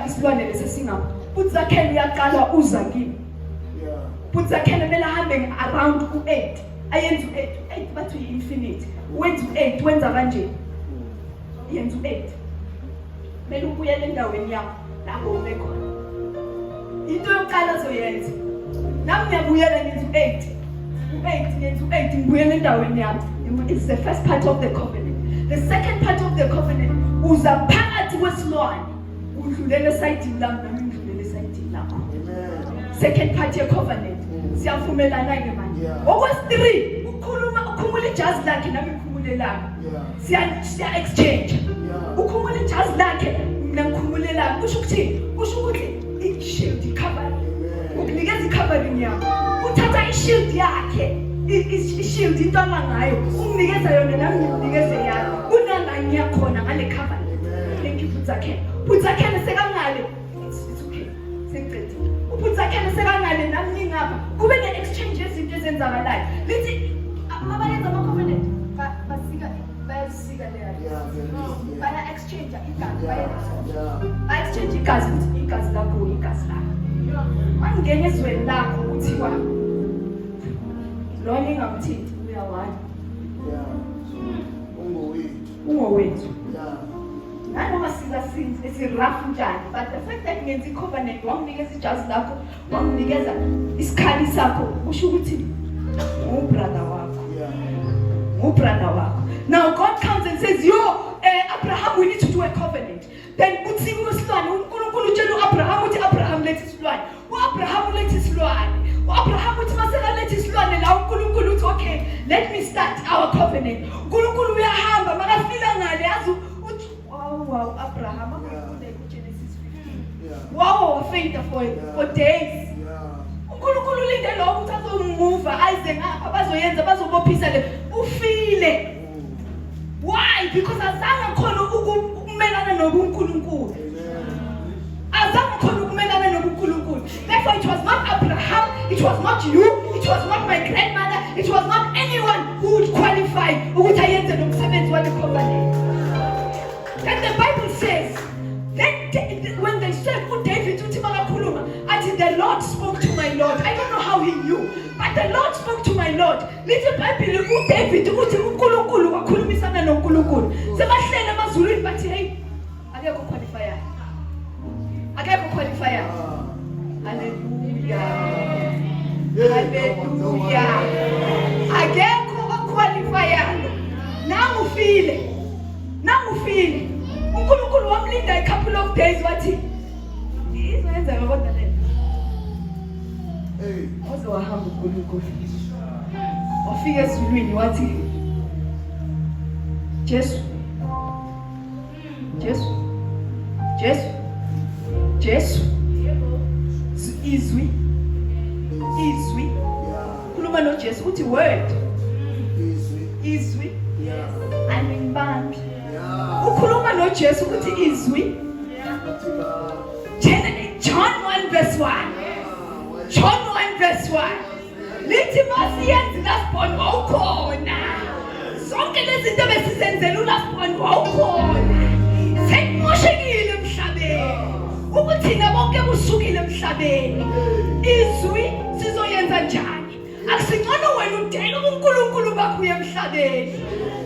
[SPEAKER 1] isilwane lesi singapha. Butsakhele uyaqala uza kimi. Butsakhele mele ahambe around ku8. Ayenza u8 bathi infinite. Wenza u8 wenza kanje. Yenza u8. Mele ubuyele endaweni yakho lapho ube khona. Into yokuqala zoyenza. Nami ngiyabuyela ngenza u8. U8 ngenza u8 ngibuyele endaweni yakho. It's the first part of the covenant. The second part of the covenant uza phakathi kwesilwane. Udlulele esayidini lami nami ngidlulele esayidini lakho. Second part ye covenant. Siyavumelana ke manje. Okwesi3 ukhumula ijazi lakhe nami ngikhumule lami. Siya exchange. Ukhumula ijazi lakhe mina ngikhumule lami. Kusho ukuthi i-shield i-cover. Ukunikeza i-covering yakho. Uthatha i-shield yakhe. I-shield into ngayo. Unginikeza yona nami ngikunikeze yakho. Unangani yakhona ngale cover. Thank you Butsakhele. Butsakhele sekangale. It's okay. Sengicedile. Butsakhele sekangale nami ngingapha. Kube ne-exchange yezinto ezenzakalayo. Lithi mabayenza ama-covenant bayasika leyo. Baya exchange igazi baya exchange igazi ukuthi igazi lakho igazi lakho. Angene ezweni lakho kuthiwa lo ningamthinti uyawani. Ungowethu. Nanoma sirafu njani, but the fact that ngenza i-covenant wanginikeza ijazi lakho, wanginikeza isikhali sakho, kusho ukuthi ngubrother wakho. Now God comes and says, Abraham, we need to do a covenant. Then uthini kwesilwane, uNkulunkulu utshela uAbraham uthi Abraham letha isilwane. uAbraham letha isilwane. uAbraham uthi maseka letha isilwane la uNkulunkulu uthi okay, let me start our covenant. uNkulunkulu uyahamba makafika ngale yazi uthi wow Abraham akule Genesis 15. Wow, faith for days. uNkulunkulu linde lo ukuthi azomove ayize ngapha bazoyenza bazobophisa le ufile. Why? Because azange khona ukumelana nobuNkulunkulu. Azange khona ukumelana nobuNkulunkulu. Therefore it was not Abraham, it was not you, it was not my grandmother, it was not anyone who would qualify ukuthi ayenze lo msebenzi wale covenant. And the Bible says when they said David uthi makakhuluma athi the Lord spoke to my Lord. I don't know how he knew, but the Lord spoke to my Lord. Little Bible uDavid uthi uNkulunkulu wakhulumisana noNkulunkulu. Sebahlele emazulwini bathi hey akekho qualifier. Hallelujah. Akekho qualifier. Nangu ufile. uNkulunkulu wamlinda a couple of days wathi izoyenza kodwa le. Oze wahamba uNkulunkulu. Wafika ezulwini wathi Jesu. Izwi. Khuluma noJesu uthi word. Izwi. Angimbambi. Ukhuluma noJesu ukuthi izwi. John 1 verse 1. John 1 verse 1. Lithi masiyenze lasibona wawukhona. Sonke lezi zinto besizenzela ulasibona wawukhona. Sekumoshekile emhlabeni. Ukuthina bonke kusukile emhlabeni. Izwi sizoyenza njani? Akusingcono wena udela uNkulunkulu bakho emhlabeni.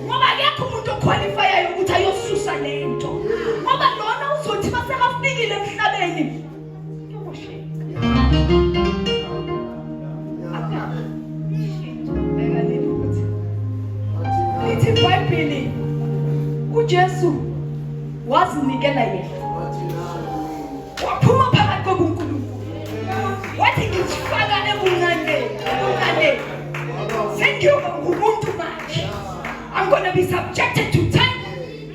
[SPEAKER 1] Ngoba akekho umuntu oqualifyayo ukuthi ayosusa lento. Ngoba lona uzothi masekafikile emhlabeni. Lithi iBhayibheli uJesu wazinikela yena. Waphuma phakathi kobuNkulunkulu. Wathi ngifaka ebuncaneni. Sengiyoba ngumuntu manje. I'm going to be subjected to time.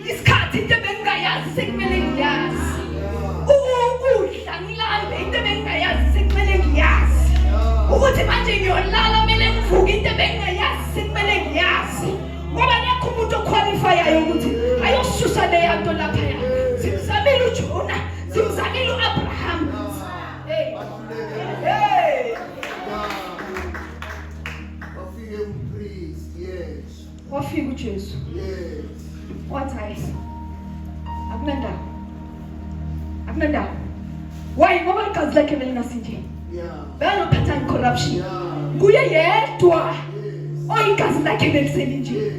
[SPEAKER 1] Isikhathi into bengayazi sekumele ngiyazi. Ukudla ngilambe into bengayazi sekumele ngiyazi. Ukuthi manje ngiyolala kumele ngivuke into bengayazi sekumele ngiyazi. Ngoba yakho umuntu oqualifyayo ukuthi ayosusa le yanto lapha ya. Simzamile uJona, simzamile uAbraham. Hey. wafika uJesu.
[SPEAKER 2] Yes.
[SPEAKER 1] Wathi hayi. Akunandawo. Why ngoba igazi lakhe belingasinje?
[SPEAKER 2] Yeah.
[SPEAKER 1] Benophatha corruption.
[SPEAKER 2] Yeah.
[SPEAKER 1] Kuye yedwa
[SPEAKER 2] Yes.
[SPEAKER 1] oyigazi lakhe beliselinje.
[SPEAKER 2] Yes.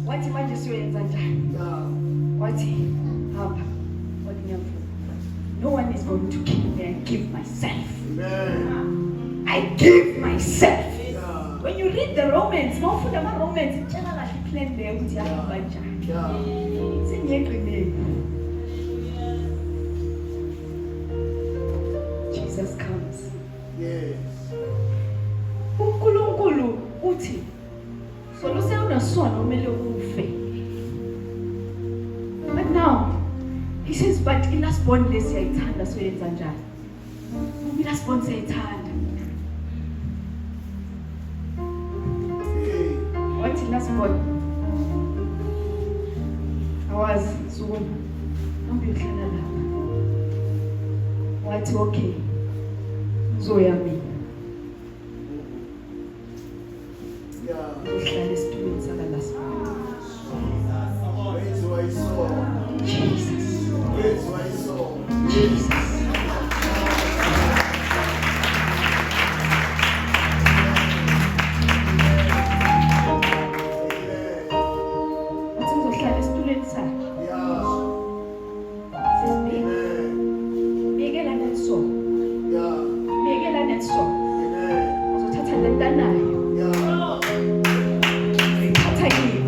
[SPEAKER 1] Wathi manje siyoyenza njani?
[SPEAKER 2] Yeah.
[SPEAKER 1] Wathi hamba odinyamfu. No one is going to kill me. I give myself.
[SPEAKER 2] Amen.
[SPEAKER 1] I give myself.
[SPEAKER 2] Yeah.
[SPEAKER 1] When you read the Romans, mawufunda ama-Romans, itshela kahle plan leyo ukuthi yahamba njani.
[SPEAKER 2] Yeah.
[SPEAKER 1] Sengiyeqinile. Jesus comes.
[SPEAKER 2] Yes.
[SPEAKER 1] uNkulunkulu uthi solo sewunasona umele ufe. But now he says but ilasibone lesiyayithanda soyenza njani? Ilasibone siyayithanda.
[SPEAKER 2] Hey.
[SPEAKER 1] Wathi ilasibone awazi sukuma hambe uhlala lapha. Wathi okay uzoya mina.
[SPEAKER 2] Yeah.
[SPEAKER 1] Uhlala esitulweni sakalasibone.
[SPEAKER 2] Praise my soul.
[SPEAKER 1] Jesus.
[SPEAKER 2] Praise my soul.
[SPEAKER 1] Jesus.
[SPEAKER 2] Amen.
[SPEAKER 1] Wathi uzohlala esitulweni sakhe.
[SPEAKER 2] Yeah.
[SPEAKER 1] Sesibili.
[SPEAKER 2] Amen.
[SPEAKER 1] Bikela neso.
[SPEAKER 2] Yeah.
[SPEAKER 1] Bikela neso.
[SPEAKER 2] Amen.
[SPEAKER 1] Uzothatha le ntanayo.
[SPEAKER 2] Yeah.
[SPEAKER 1] Uyiphatha kimi.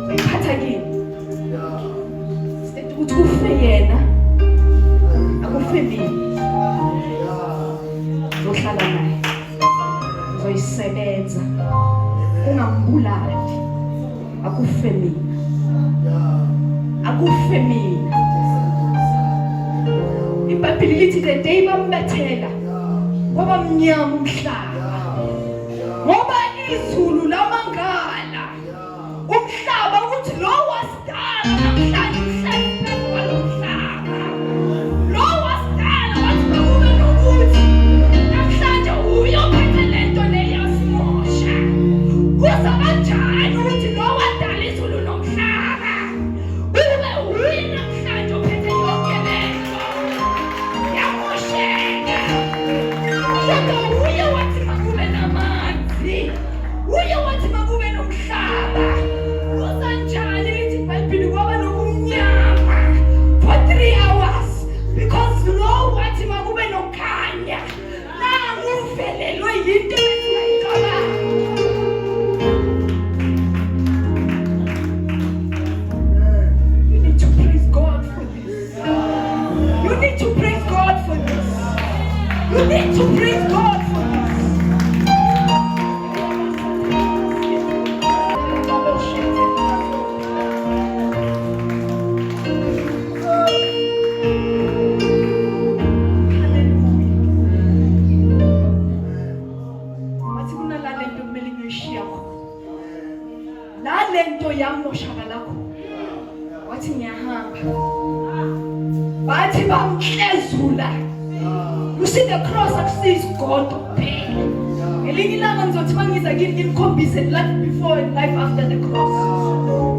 [SPEAKER 1] Uyiphatha kimi.
[SPEAKER 2] Yeah.
[SPEAKER 1] Sithi ukuthi ufe yena, akufe mina.
[SPEAKER 2] Yeah.
[SPEAKER 1] Uzohlala naye. Uzoyisebenza. Ungambulali. Akufe mina.
[SPEAKER 2] Yeah.
[SPEAKER 1] Akufe mina. iBhayibheli lithi the day bambethela kwaba mnyama umhlaba ngoba izulu lamangala umhlaba ukuthi lo wasidala namhlanje umhlaba walomhlaba lo wasidala wathi kube nokuthi namhlanje uyophethe lento leyasimosha kuza kanjani ukuthi lo wadala izulu nomhlaba ube uye namhlanje ophethe yonke lento yamosheka kodwa uye wathi makube namanzi uye wathi makube nomhlaba kusanjani lithi iBhayibheli kwaba nokumnyama for 3 hours because lo wathi makube nokhanya nangu uvelelwe yinto esingayicabanga. You need to praise God for this. You need to praise God for this. You need to praise God for this. Hallelujah. Wathi kunala lento kumele ngiyishiya khona. La lento yamoshakala khona. Wathi ngiyahamba. Bathi bamhlezula. You see the cross akusiyisigodo kuphela. Ngelinye ilanga ngizothi mangiza kini ngikhombise life before and life after the cross.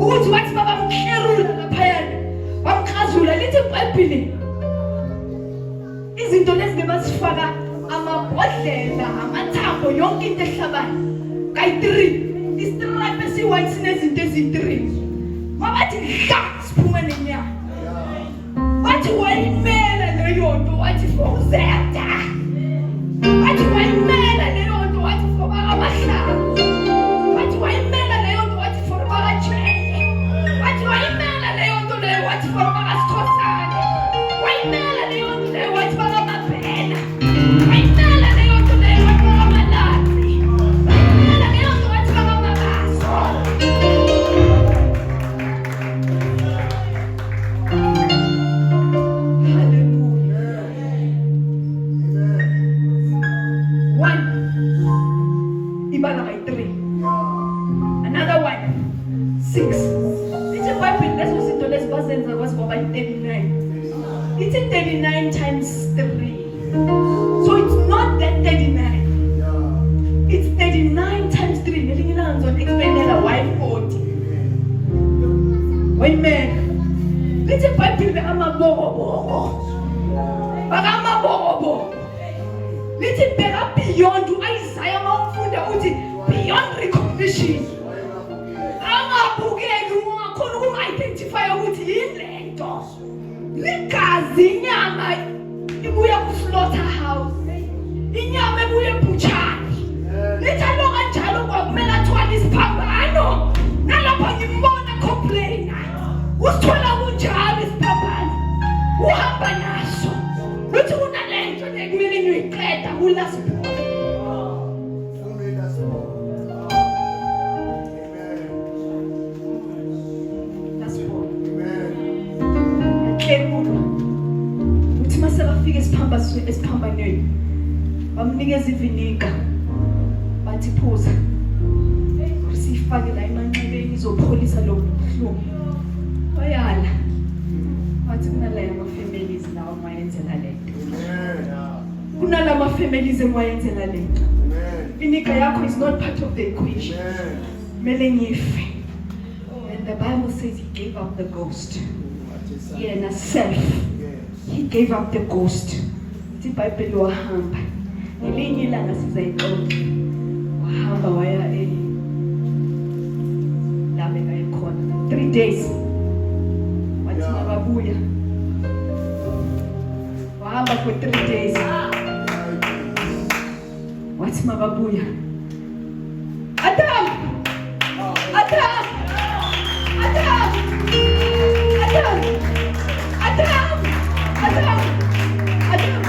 [SPEAKER 1] Ukuthi wathi babamkherula laphayana. Bamkhazula lithi iBhayibheli. Izinto lezi bebasifaka amabhodlela, amathambo yonke into ehlabayo. Kayi3. Istripe esiyi1 sinezinto ezi3. Mabathi hla siphume nenyama. Wathi wayimela leyo nto wathi fokuzeta. Wathi wayimela leyo nto wathi fokabahla. Wathi wayimela leyo nto wathi fokabajene. Wathi wayimela leyo nto leyo wathi fokabasikhosana. Wayimela leyo nto leyo wathi fokababhela. Wayimela leyo nto leyo wathi fokamalaphi. Wayimela leyo nto wathi fokamabaso. One, ibala by 3. Another one, 6. It's a Bible. Let's listen to this verse. Was for by 39. It's a 39 times 3. So it's not that 39. It's 39 times 3. Ngelinye ilanga bokoboko. Bakamabokoboko. Lithi bheka beyond uIsaiah mawufunda uthi beyond recognition. Angabukeki ungakhona ukum-identify ukuthi yini lento. Ligazi inyama ibuya ku-slaughterhouse. Inyama ebuya ebuchari. Lithi alo kanjalo kwakumele athwale isiphambano. Nalapho ngimbona complainer. Usithola kunjalo isiphambano. Uhamba naso. Uthi unalento nekumele ngiyiqeda kulasipho. Uthi masekafika esiphambanweni bamnikeza ivinika bathi phuza sifake la emanxebeni izopholisa lo buhlungu bayala bathi kunala ama-families lawo mayenzela lento kunala ama-families mayenzela lento ivinika yakho is not part of the equation mele ngife and the Bible says he gave up the ghost yena self he gave up the ghost. Ithi iBhayibheli wahamba ngelinye ilanga sizayixoxa wahamba waya la bekayikhona 3 days wathi makabuya wahamba for 3 days wathi makabuya Adam Adam Adam Adam Adam Adam Adam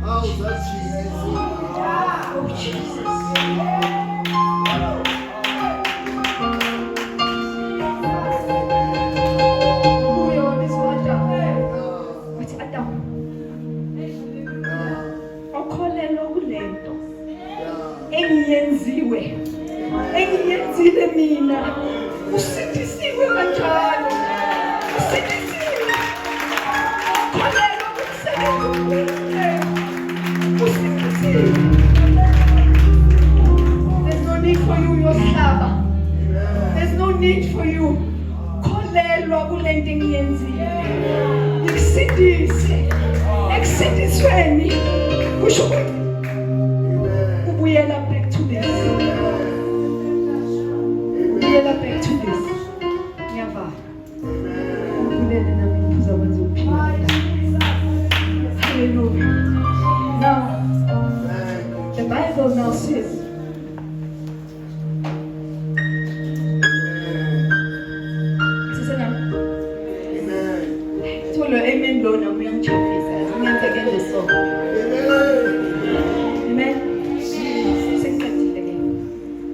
[SPEAKER 2] How's that Jesus?
[SPEAKER 1] Oh Jesus. Engiyenzile mina usindisiwe kanjalo usindisiwe kholelwa kumsebenzi usindisiwe. There's no need for you yohlaba. There's no need for you kholelwa kulento engiyenzile ikusindise ekusindisweni kusho ukuthi ubuyela back to this. Back to this. Never. Hallelujah. Now, the Bible now says, amen.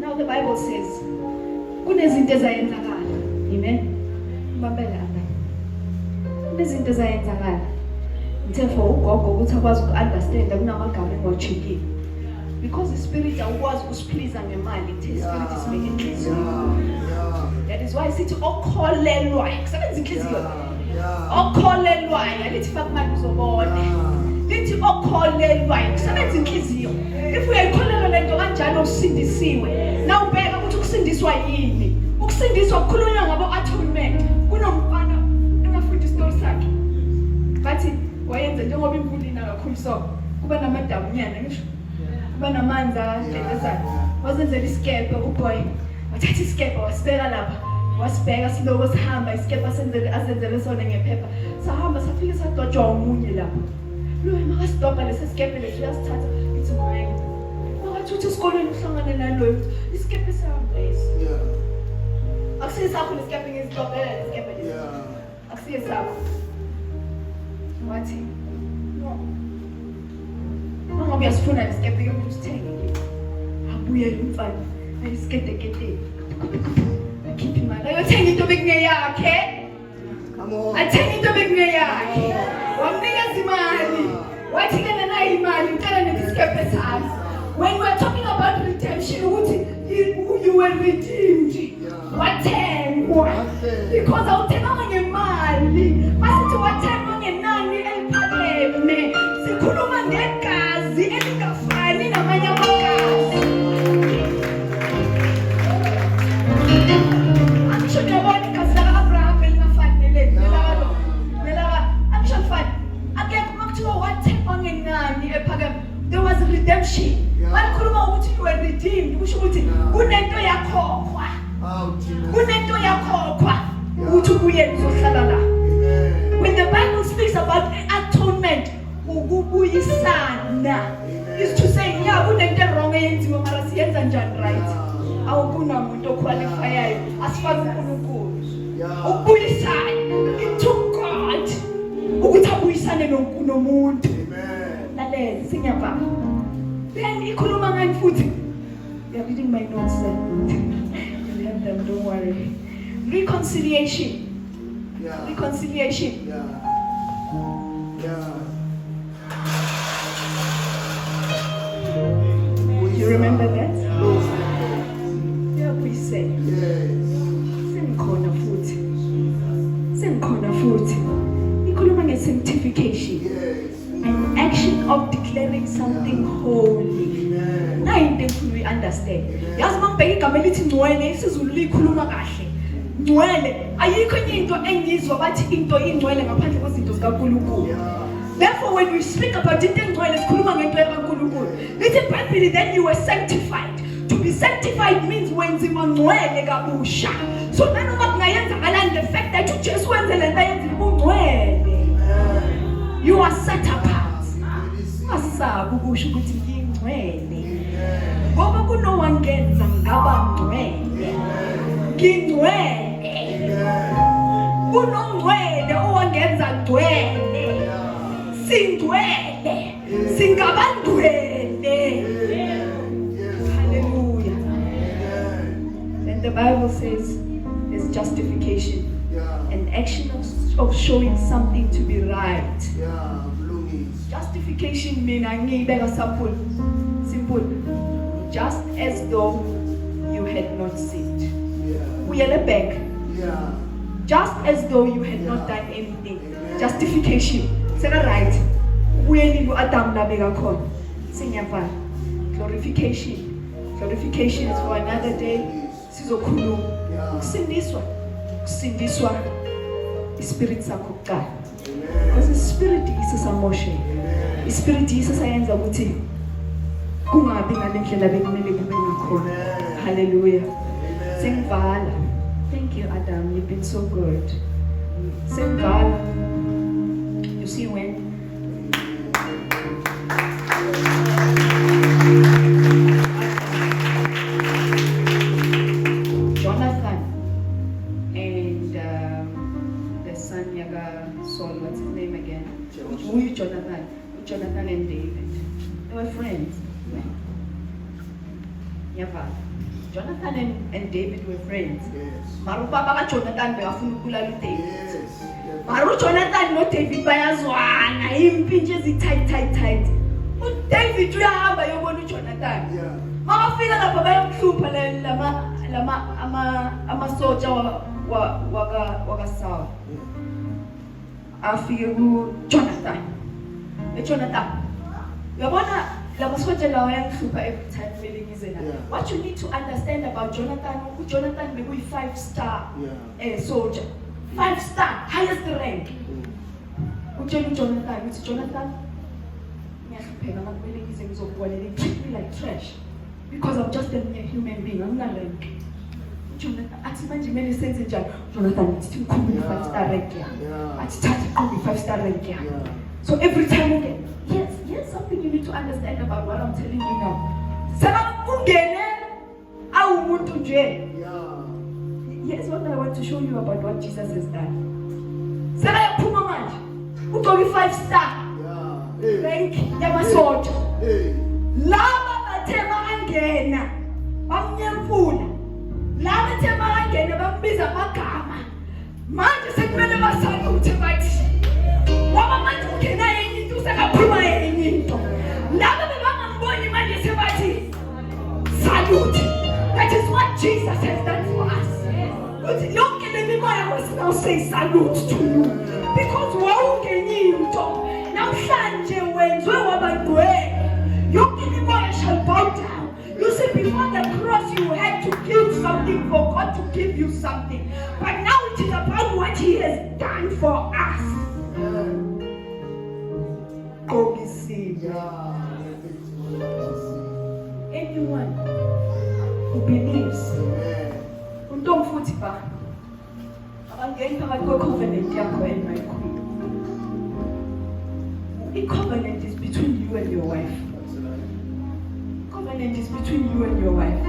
[SPEAKER 1] Now the Bible says, kunezinto ezayenzakala. Amen. Babelana. Kunezinto ezayenzakala. Mthefo ugogo ukuthi akwazi uku-understand kunamagama engwachekile. Because the spirit awukwazi ukusiplease ngemali, the spirit is making inhliziyo. That is why sithi okholelwayo kusebenza inhliziyo. Okholelwayo lithi faka imali uzobona. Lithi okholelwayo kusebenza inhliziyo. If uyayikholelwa lento kanjalo usindisiwe. Now ubheka ukuthi ukusindiswa yini. Ukusindiswa kukhulunywa ngabo atonement. Kunomfana engafunda isitori sakhe. Bathi wayenza njengoba imvula ina kakhulu so kuba namadabunyana ngisho. Kuba namanzi agelezayo. Wazenzela isikebe uboy. Wathatha isikebe wasibeka lapha. Wasibheka siloko sihamba isikebe asenzele sona ngephepha. Sahamba safika sadojwa umunye lapha. Lo makasidoba lesi sikebe lesi uyasithatha ithi ngeke. Makathi esikolweni uhlangane nalo isikebe sihamba lesi. Akusiye sakho lesikebe ngizidobela lesikebe lesi. Akusiye sakho. Wathi noma uyasifuna lesikebe ukuthi usithenge. Abuye umfana ayisikede akhipha imali ayothenga into bekungeyakhe.
[SPEAKER 2] Come on.
[SPEAKER 1] Athenga into bekungeyakhe. Wamnikeza imali. Wathi ke nana imali ngicela nesikebe sami. When we are talking about redemption, you were redeemed. Wathengwa. Because awuthenganga ngemali. Masithi wathengwa ngenani eliphakeme. Sikhuluma ngegazi elingafani namanye amagazi. kuye uzohlala la.
[SPEAKER 2] Amen.
[SPEAKER 1] When the Bible speaks about atonement, ukubuyisana is to say, yeah, kunento wrong eyenziwe mara siyenza njani right. Awukuna umuntu oqualifyayo asifaka uNkulunkulu.
[SPEAKER 2] Yeah.
[SPEAKER 1] Ukubuyisana into God. Ukuthi abuyisane nomuntu.
[SPEAKER 2] Amen.
[SPEAKER 1] Lalela sinyapha. Then ikhuluma ngani futhi? We are reading my notes then. You have them, don't worry. Reconciliation.
[SPEAKER 2] Yeah.
[SPEAKER 1] Reconciliation.
[SPEAKER 2] Yeah. Yeah.
[SPEAKER 1] You remember that?
[SPEAKER 2] Those.
[SPEAKER 1] Yeah, we say.
[SPEAKER 2] Yes.
[SPEAKER 1] Sengikhona futhi. Ikhuluma nge-sanctification.
[SPEAKER 2] Yes.
[SPEAKER 1] An action of declaring something holy.
[SPEAKER 2] Amen.
[SPEAKER 1] Na into enkulu uyi-understand. Yazi mangibheka igama elithi ngcwele, isiZulu likhuluma kahle. Ngcwele, ayikho enye into engizwa bathi into ingcwele ngaphandle kwezinto zikaNkulunkulu.
[SPEAKER 2] Yeah.
[SPEAKER 1] Therefore, when we speak about into engcwele, sikhuluma ngento kaNkulunkulu. Lithi iBhayibheli, then you were sanctified. To be sanctified means wenziwa ngcwele kabusha. So nanoma kungayenzakalani the fact that uJesu wenze lento ayenzile ungcwele. You are set apart. Asabu kusho ukuthi ngingcwele. Ngoba kunowangenza ngaba ngcwele. Ngingcwele. Kunongcwele owangenza ngcwele. Singcwele. Singabangcwele. Hallelujah. Then the Bible says there's justification.
[SPEAKER 2] Yeah.
[SPEAKER 1] An action of showing something to be right.
[SPEAKER 2] Yeah. Bloomies.
[SPEAKER 1] Justification means simple. Just as though you had not sinned.
[SPEAKER 2] Yeah.
[SPEAKER 1] We are back.
[SPEAKER 2] Yeah.
[SPEAKER 1] Just as though you had not done anything. Justification. Say that right. When you Adam nabega khona. Sinyavana. Glorification. Glorification is for another day. Sizokhuluma. Kusindiswa. Spirit sakho kuqala. Because the spirit is emotion. The spirit is sayenza ukuthi kungabi ngalendlela bekumele kube ngakhona. Hallelujah. Sengivala. Thank you, Adam. You've been so good. Sengivala. You see when Jonathan and the son Yaga Saul, what's his name again? Jonathan and David. They were friends. Yava. Jonathan and David were friends.
[SPEAKER 2] Yes.
[SPEAKER 1] Maru baba Jonathan bekafuna ukubulala uDavid.
[SPEAKER 2] Yes.
[SPEAKER 1] Maru Jonathan no David bayazwana, impinje tight. uDavid uyahamba yobona uJonathan.
[SPEAKER 2] Yeah.
[SPEAKER 1] Makafika lapha bayamhlupha amasoja waka Saul. Afike kuJonathan. Jonathan. Uyabona lama soja lawa yangihlupha every time vele ngize la.
[SPEAKER 2] Yeah.
[SPEAKER 1] What you need to understand about Jonathan, uJonathan bekuyi 5-star soldier. 5-star, highest rank. Utshela uJonathan uthi Jonathan ngiyahlupheka ngakubele ngize ngizokubonela treat me like trash because I'm just a human being. Anginalenke. Jonathan athi manje kumele senze njani? Jonathan uthi ukhuluma 5-star rank ya. Athi thatha ukhuluma 5-star rank ya. So every time okay, here's something you need to understand about what I'm telling you now. Saka ungene awumuntu nje.
[SPEAKER 2] Yeah.
[SPEAKER 1] Here's what I want to show you about what Jesus has done. Saka yaphuma manje. Ugcoke 5-star.
[SPEAKER 2] Hey.
[SPEAKER 1] Rank yamasoja.
[SPEAKER 2] Hey.
[SPEAKER 1] Laba bathe bangena bamnyemfula. Laba bathe bangena bambiza amagama. Manje sekumele basale ukuthi bathi waba manje ungena yenye into sekaphuma yenye into. Laba bebangamboni manje sebathi salute. That is what Jesus has done for us. Uthi yonke le mimoya was now say salute to you because wawungenye into. Namhlanje wenzwe wabangcwele. Yonke imimoya shall bow down. You see, before the cross you had to give something for God to give you something. But now it is about what He has done for us. Go receive. Anyone who believes. Untomfuthi ba. awungeni phakathi kwe-covenant yakho and my queen. I-covenant is between you and your wife. Covenant is between you and your wife.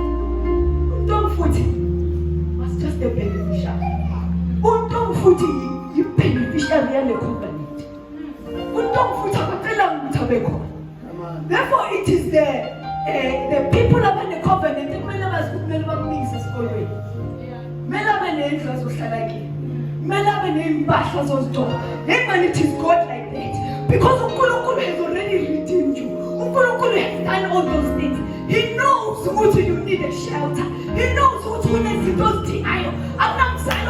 [SPEAKER 1] Don't foot was just a beneficiary. Don't foot you beneficiary and the covenant. Don't foot therefore it is the people of the covenant it is God like that. Because Ukulunkulu has already redeemed you. Ukulunkulu has done all those things. He knows what you need a shelter. He knows what you need those denial. I'm not saying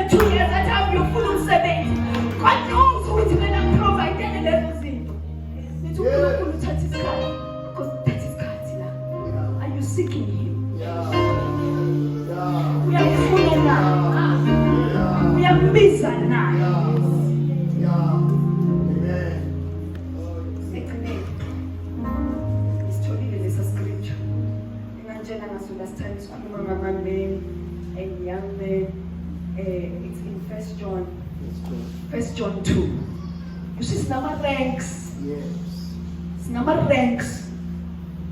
[SPEAKER 1] 2 years that have you full of 7. God knows what you're going to provide and everything. Because that is God. Are you seeking Him? We are full now. We are busy now. Last time it's a young man. It's in 1 John. 1 John 2. You see, it's number ranks.
[SPEAKER 2] Yes.
[SPEAKER 1] It's number ranks.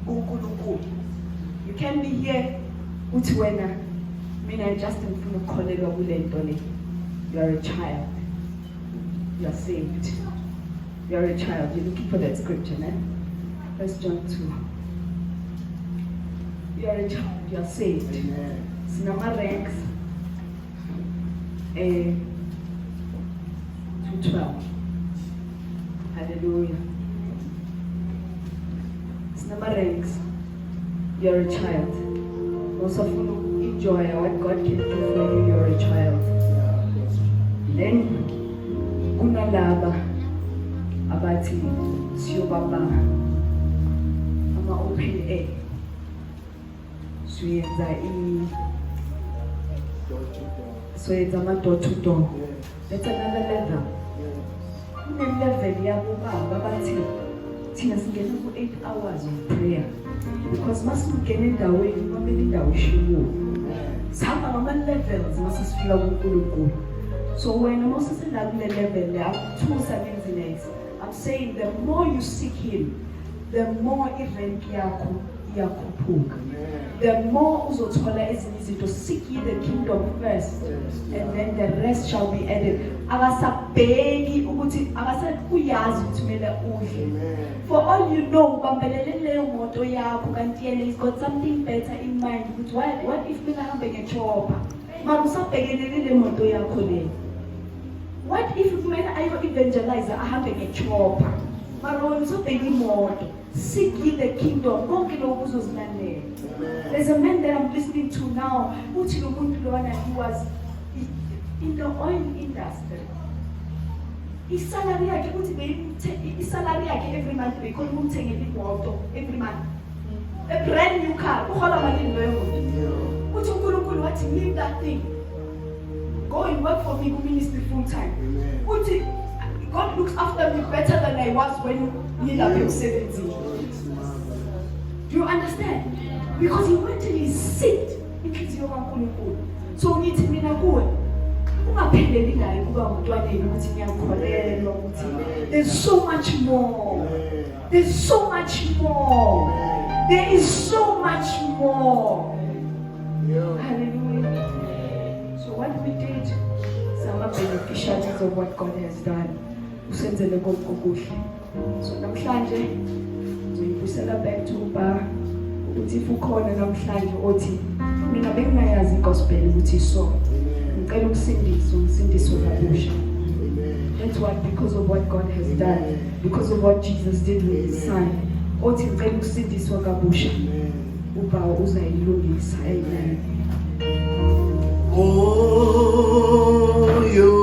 [SPEAKER 1] You can be here. Utiwena. I just am from a college. You are a child. You are saved. You are a child. You're looking for that scripture, eh? 1 John 2. You are a child, you are saved. Sinama ranks 2:12. Hallelujah. Sinama ranks. You are a child. Also enjoy what God can do for you. You are a child. Then kunalaba abati siyobaba ama open air. So it's a door to door. That's another level. Level Tina 8 hours of prayer. Because must get in the way, some levels must feel. So when Moses is at the level, there are 2 seconds. I'm saying the more you seek Him, the more event the more uzothola ezinye seek ye the kingdom first, and then the rest shall be added. Akasabheki ukuthi akasakuyazi ukuthi kumele udle. For all you know, ubambelele leyo moto yakho kanti yena he's got something better in mind. What if mina hambe ngechopa? Mara usabhekelele le moto yakho le. What if kumele ayo evangelizer ahambe ngechopa? Mara wena usabheki imoto. Seek ye the kingdom. There's a man that I'm listening to now. He was in the oil industry. His salary every month because every month. A brand new car. What leave that thing? Go and work for me ministry full time. God looks after me better than I was when I was 17. Do you understand? Because he went and he sit. So we need to be there's so much more. There's so much more. There is so much more. Hallelujah. So what we did, some of the beneficiaries of what God has done. So namhlanje ngiyibusela back to ba ukuthi ukhona namhlanje othi mina bengingayazi gospel ukuthi so ngicela ukusindiswa kabusha. That's what, because of what God has done, because of what Jesus did with His Son, othi ngicela ukusindiswa kabusha uba uzayilungisa. Amen.
[SPEAKER 2] Oh yo